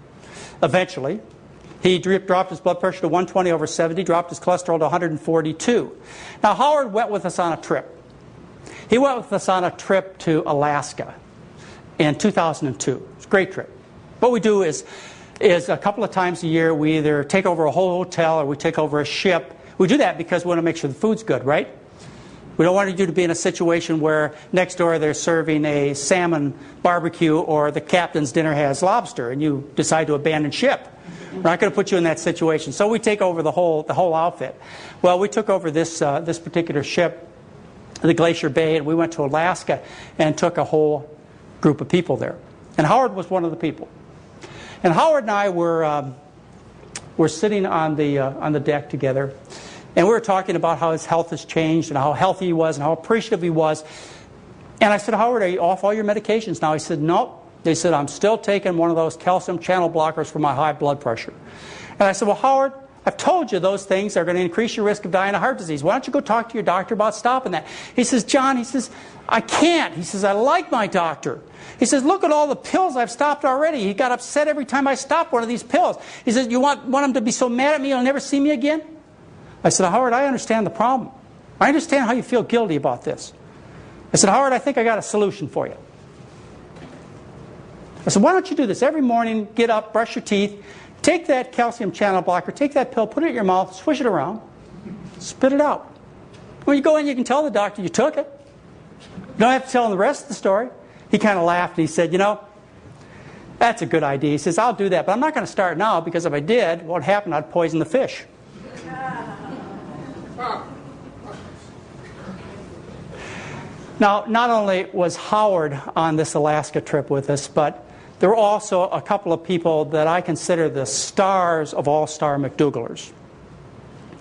Eventually, he dropped his blood pressure to 120/70, dropped his cholesterol to 142. Now, Howard went with us on a trip. He went with us on a trip to Alaska in 2002. It's a great trip. What we do is a couple of times a year, we either take over a whole hotel or we take over a ship. We do that because we want to make sure the food's good, right? We don't want you to be in a situation where next door they're serving a salmon barbecue or the captain's dinner has lobster and you decide to abandon ship. We're not going to put you in that situation. So we take over the whole outfit. Well, we took over this particular ship, the Glacier Bay, and we went to Alaska and took a whole group of people there. And Howard was one of the people. And Howard and I were sitting on the deck together. And we were talking about how his health has changed and how healthy he was and how appreciative he was. And I said, Howard, are you off all your medications now? He said, no. They said, I'm still taking one of those calcium channel blockers for my high blood pressure. And I said, well, Howard, I've told you those things are going to increase your risk of dying of heart disease. Why don't you go talk to your doctor about stopping that? He says, John, he says, I can't. He says, I like my doctor. He says, look at all the pills I've stopped already. He got upset every time I stopped one of these pills. He says, you want him to be so mad at me he'll never see me again? I said, Howard, I understand the problem. I understand how you feel guilty about this. I said, Howard, I think I got a solution for you. I said, why don't you do this? Every morning, get up, brush your teeth, take that calcium channel blocker, take that pill, put it in your mouth, swish it around, spit it out. When you go in, you can tell the doctor you took it. You don't have to tell him the rest of the story. He kind of laughed and he said, that's a good idea. He says, I'll do that, but I'm not going to start now because if I did, what would happen? I'd poison the fish. Now, not only was Howard on this Alaska trip with us, but there were also a couple of people that I consider the stars of all-star McDougallers.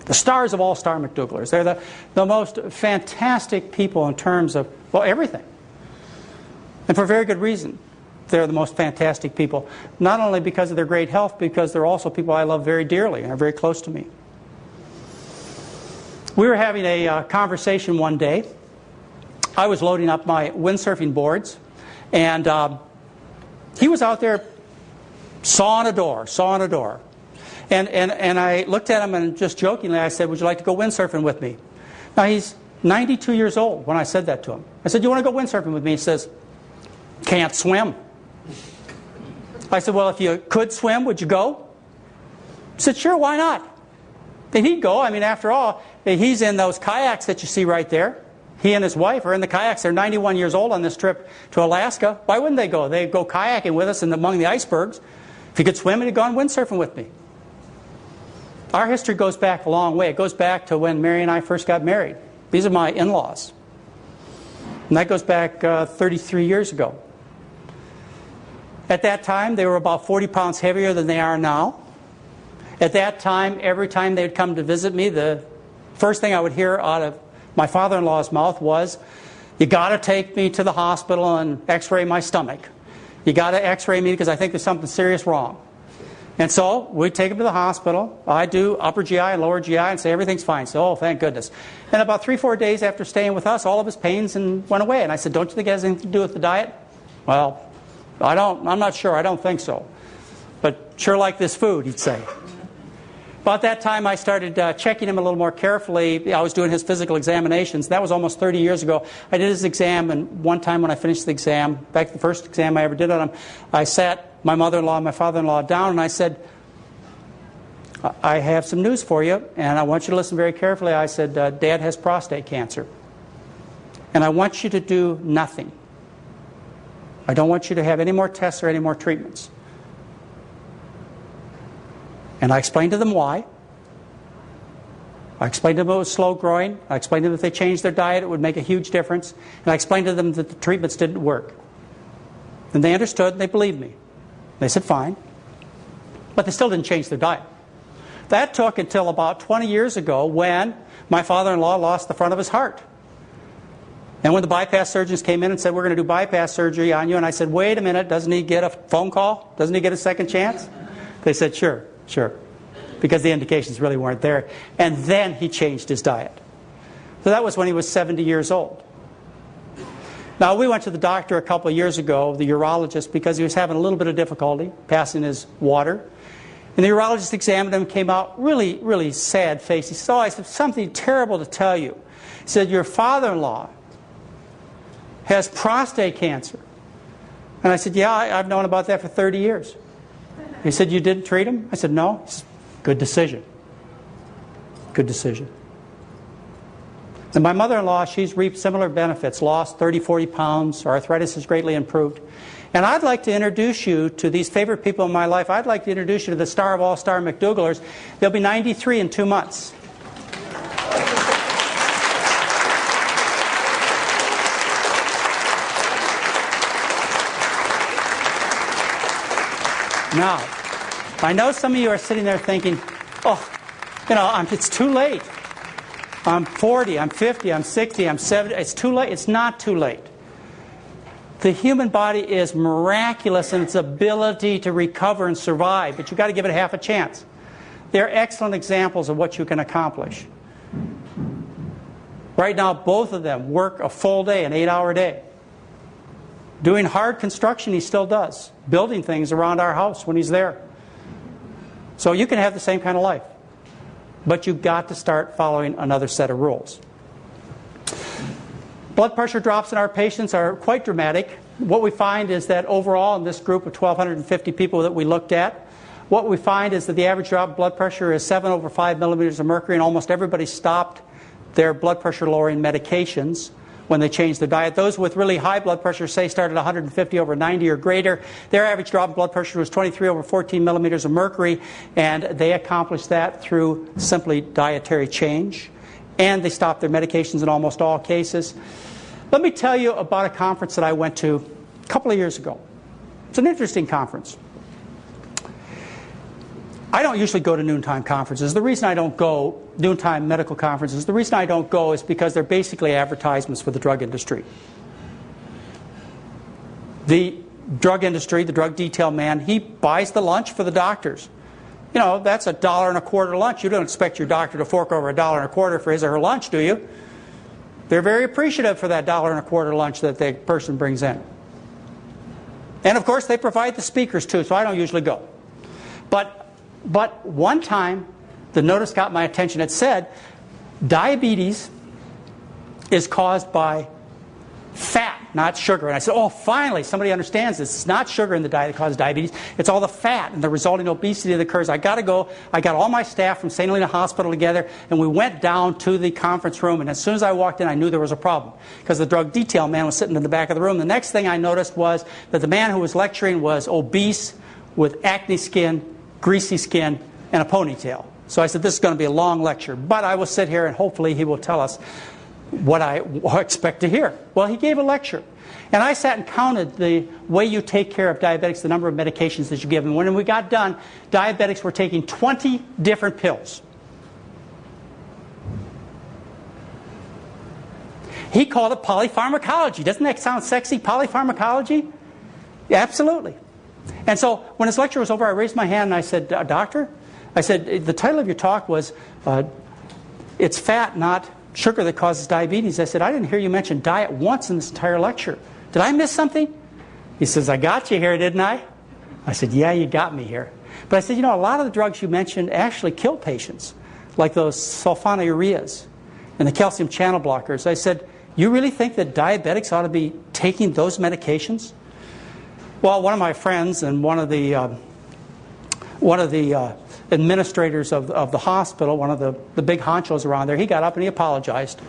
The stars of all-star McDougallers. They're the most fantastic people in terms of, well, everything. And for very good reason. They're the most fantastic people. Not only because of their great health, because they're also people I love very dearly and are very close to me. We were having a conversation one day. I was loading up my windsurfing boards, and he was out there sawing a door. And I looked at him and just jokingly I said, would you like to go windsurfing with me? Now he's 92 years old when I said that to him. I said, you want to go windsurfing with me? He says, can't swim. I said, well, if you could swim, would you go? He said, sure, why not? And he'd go. I mean, after all, he's in those kayaks that you see right there. He and his wife are in the kayaks. They're 91 years old on this trip to Alaska. Why wouldn't they go? They'd go kayaking with us and among the icebergs. If he could swim, he'd go on windsurfing with me. Our history goes back a long way. It goes back to when Mary and I first got married. These are my in-laws. And that goes back 33 years ago. At that time, they were about 40 pounds heavier than they are now. At that time, every time they'd come to visit me, the first thing I would hear out of my father-in-law's mouth was, you got to take me to the hospital and x-ray my stomach. You got to x-ray me because I think there's something serious wrong. And so we'd take him to the hospital. I'd do upper GI and lower GI and say everything's fine. So, oh, thank goodness. And about 3-4 days after staying with us, all of his pains went away. And I said, don't you think it has anything to do with the diet? Well, I'm not sure. I don't think so. But sure like this food, he'd say. About that time, I started checking him a little more carefully. I was doing his physical examinations. That was almost 30 years ago. I did his exam, and one time when I finished the exam, back to the first exam I ever did on him, I sat my mother-in-law and my father-in-law down, and I said, I have some news for you, and I want you to listen very carefully. I said, Dad has prostate cancer, and I want you to do nothing. I don't want you to have any more tests or any more treatments. And I explained to them why. I explained to them it was slow growing. I explained to them if they changed their diet it would make a huge difference. And I explained to them that the treatments didn't work. And they understood and they believed me. They said fine. But they still didn't change their diet. That took until about 20 years ago when my father-in-law lost the front of his heart. And when the bypass surgeons came in and said, we're going to do bypass surgery on you, and I said, wait a minute, doesn't he get a phone call? Doesn't he get a second chance? They said, sure. Because the indications really weren't there. And then he changed his diet. So that was when he was 70 years old. Now, we went to the doctor a couple of years ago, the urologist, because he was having a little bit of difficulty passing his water. And the urologist examined him and came out really, really sad face. He said, oh, I have something terrible to tell you. He said, your father-in-law has prostate cancer. And I said, yeah, I've known about that for 30 years. He said, you didn't treat him? I said, no. He said, good decision. Good decision. And my mother-in-law, she's reaped similar benefits, lost 30, 40 pounds. Her arthritis has greatly improved. And I'd like to introduce you to these favorite people in my life. I'd like to introduce you to the star of all-star McDougallers. They'll be 93 in 2 months. Now, I know some of you are sitting there thinking, oh, it's too late. I'm 40, I'm 50, I'm 60, I'm 70. It's too late. It's not too late. The human body is miraculous in its ability to recover and survive, but you've got to give it half a chance. They're excellent examples of what you can accomplish. Right now, both of them work a full day, an 8-hour day. Doing hard construction, he still does. Building things around our house when he's there. So you can have the same kind of life. But you've got to start following another set of rules. Blood pressure drops in our patients are quite dramatic. What we find is that overall in this group of 1,250 people that we looked at, what we find is that the average drop in blood pressure is 7 over 5 millimeters of mercury, and almost everybody stopped their blood pressure lowering medications when they changed their diet. Those with really high blood pressure, say, started 150 over 90 or greater. Their average drop in blood pressure was 23 over 14 millimeters of mercury, and they accomplished that through simply dietary change. And they stopped their medications in almost all cases. Let me tell you about a conference that I went to a couple of years ago. It's an interesting conference. I don't usually go to noontime conferences. The reason I don't go, noontime medical conferences, the reason I don't go is because they're basically advertisements for the drug industry. The drug industry, the drug detail man, he buys the lunch for the doctors. You know, that's $1.25 lunch. You don't expect your doctor to fork over $1.25 for his or her lunch, do you? They're very appreciative for that $1.25 lunch that the person brings in. And of course, they provide the speakers too, so I don't usually go. But one time, the notice got my attention. It said, diabetes is caused by fat, not sugar. And I said, oh, finally, somebody understands this. It's not sugar in the diet that causes diabetes. It's all the fat and the resulting obesity that occurs. I got to go. I got all my staff from St. Helena Hospital together, and we went down to the conference room. And as soon as I walked in, I knew there was a problem because the drug detail man was sitting in the back of the room. The next thing I noticed was that the man who was lecturing was obese with acne skin, greasy skin, and a ponytail. So I said, this is going to be a long lecture, but I will sit here and hopefully he will tell us what I expect to hear. Well, he gave a lecture. And I sat and counted the way you take care of diabetics, the number of medications that you give them. When we got done, diabetics were taking 20 different pills. He called it polypharmacology. Doesn't that sound sexy, polypharmacology? Yeah, absolutely. And so when his lecture was over, I raised my hand and I said, Doctor, I said, the title of your talk was, it's fat, not sugar that causes diabetes. I said, I didn't hear you mention diet once in this entire lecture. Did I miss something? He says, I got you here, didn't I? I said, yeah, you got me here. But I said, you know, a lot of the drugs you mentioned actually kill patients, like those sulfonylureas and the calcium channel blockers. I said, you really think that diabetics ought to be taking those medications? Well, one of my friends and one of the administrators of the hospital, one of the big honchos around there, he got up and he apologized.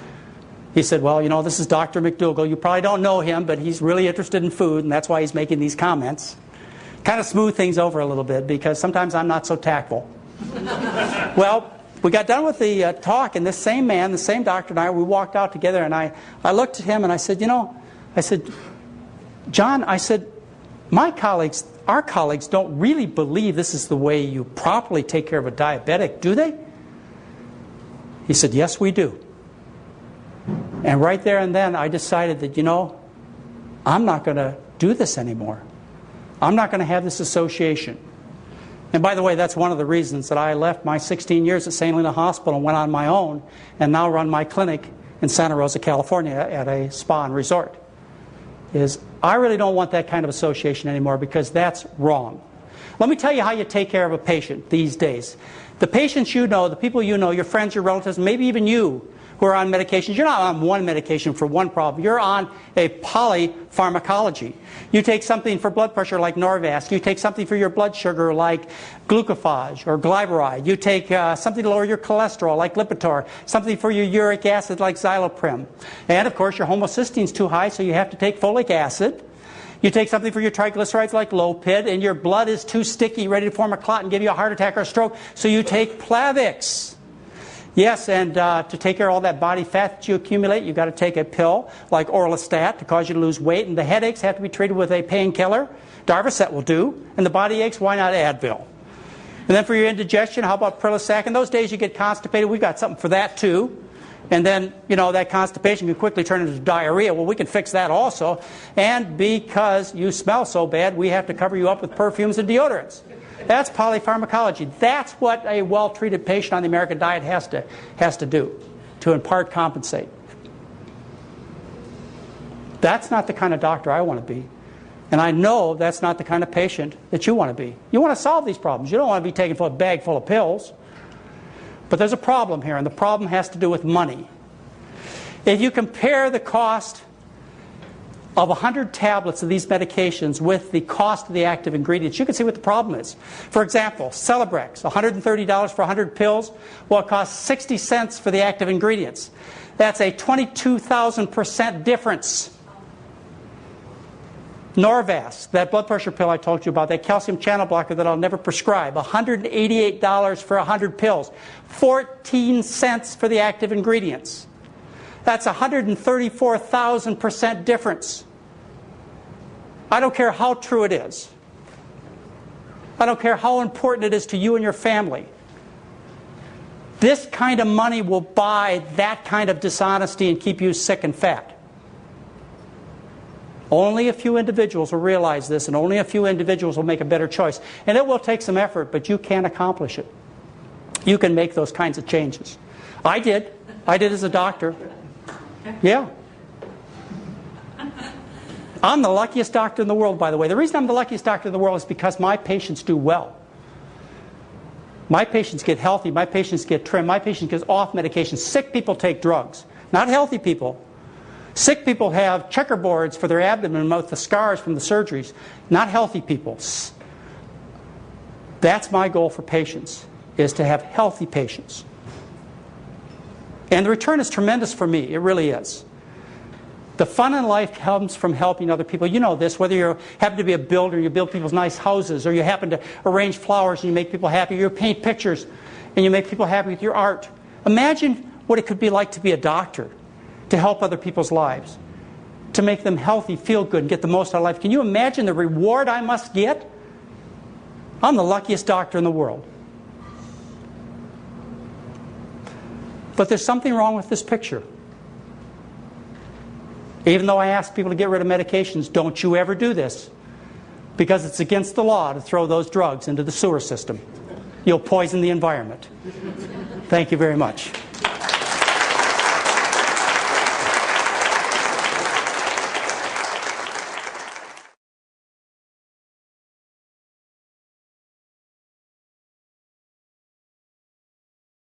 He said, well, you know, this is Dr. McDougall. You probably don't know him, but he's really interested in food, and that's why he's making these comments. Kind of smooth things over a little bit, because sometimes I'm not so tactful. Well, we got done with the talk, and this same man, the same doctor and I, we walked out together, and I looked at him and I said, you know, I said, John, I said, my colleagues, our colleagues don't really believe this is the way you properly take care of a diabetic, do they? He said, yes, we do. And right there and then I decided that, you know, I'm not going to do this anymore. I'm not going to have this association. And by the way, that's one of the reasons that I left my 16 years at St. Helena Hospital and went on my own and now run my clinic in Santa Rosa, California at a spa and resort. Is I really don't want that kind of association anymore because that's wrong. Let me tell you how you take care of a patient these days. The patients you know, the people you know, your friends, your relatives, maybe even you who are on medications, you're not on one medication for one problem. You're on a polypharmacology. You take something for blood pressure like Norvasc. You take something for your blood sugar like glucophage or glyburide. You take something to lower your cholesterol like Lipitor. Something for your uric acid like Xyloprim. And of course your homocysteine's too high, so you have to take folic acid. You take something for your triglycerides like Lopid, and your blood is too sticky, ready to form a clot and give you a heart attack or a stroke, so you take Plavix. Yes, and to take care of all that body fat that you accumulate, you've got to take a pill like Orlistat to cause you to lose weight, and the headaches have to be treated with a painkiller. Darvocet will do. And the body aches, why not Advil? And then for your indigestion, how about Prilosec? In those days you get constipated, we've got something for that too. And then, you know, that constipation can quickly turn into diarrhea. Well, we can fix that also. And because you smell so bad, we have to cover you up with perfumes and deodorants. That's polypharmacology. That's what a well-treated patient on the American diet has to do to in part compensate. That's not the kind of doctor I want to be. And I know that's not the kind of patient that you want to be. You want to solve these problems. You don't want to be taken for a bag full of pills. But there's a problem here, and the problem has to do with money. If you compare the cost of 100 tablets of these medications with the cost of the active ingredients, you can see what the problem is. For example, Celebrex, $130 for 100 pills. Well, it costs 60 cents for the active ingredients. That's a 22,000% difference. Norvasc, that blood pressure pill I told you about, that calcium channel blocker that I'll never prescribe, $188 for 100 pills. 14 cents for the active ingredients. That's 134,000% difference. I don't care how true it is. I don't care how important it is to you and your family. This kind of money will buy that kind of dishonesty and keep you sick and fat. Only a few individuals will realize this, and only a few individuals will make a better choice. And it will take some effort, but you can accomplish it. You can make those kinds of changes. I did. I did as a doctor. Yeah. I'm the luckiest doctor in the world, by the way. The reason I'm the luckiest doctor in the world is because my patients do well. My patients get healthy. My patients get trim. My patients get off medication. Sick people take drugs. Not healthy people. Sick people have checkerboards for their abdomen with the scars from the surgeries. Not healthy people. That's my goal for patients, is to have healthy patients. And the return is tremendous for me. It really is. The fun in life comes from helping other people. You know this, whether you happen to be a builder, you build people's nice houses, or you happen to arrange flowers and you make people happy, or you paint pictures and you make people happy with your art. Imagine what it could be like to be a doctor, to help other people's lives, to make them healthy, feel good, and get the most out of life. Can you imagine the reward I must get? I'm the luckiest doctor in the world. But there's something wrong with this picture. Even though I ask people to get rid of medications, don't you ever do this, because it's against the law to throw those drugs into the sewer system. You'll poison the environment. Thank you very much.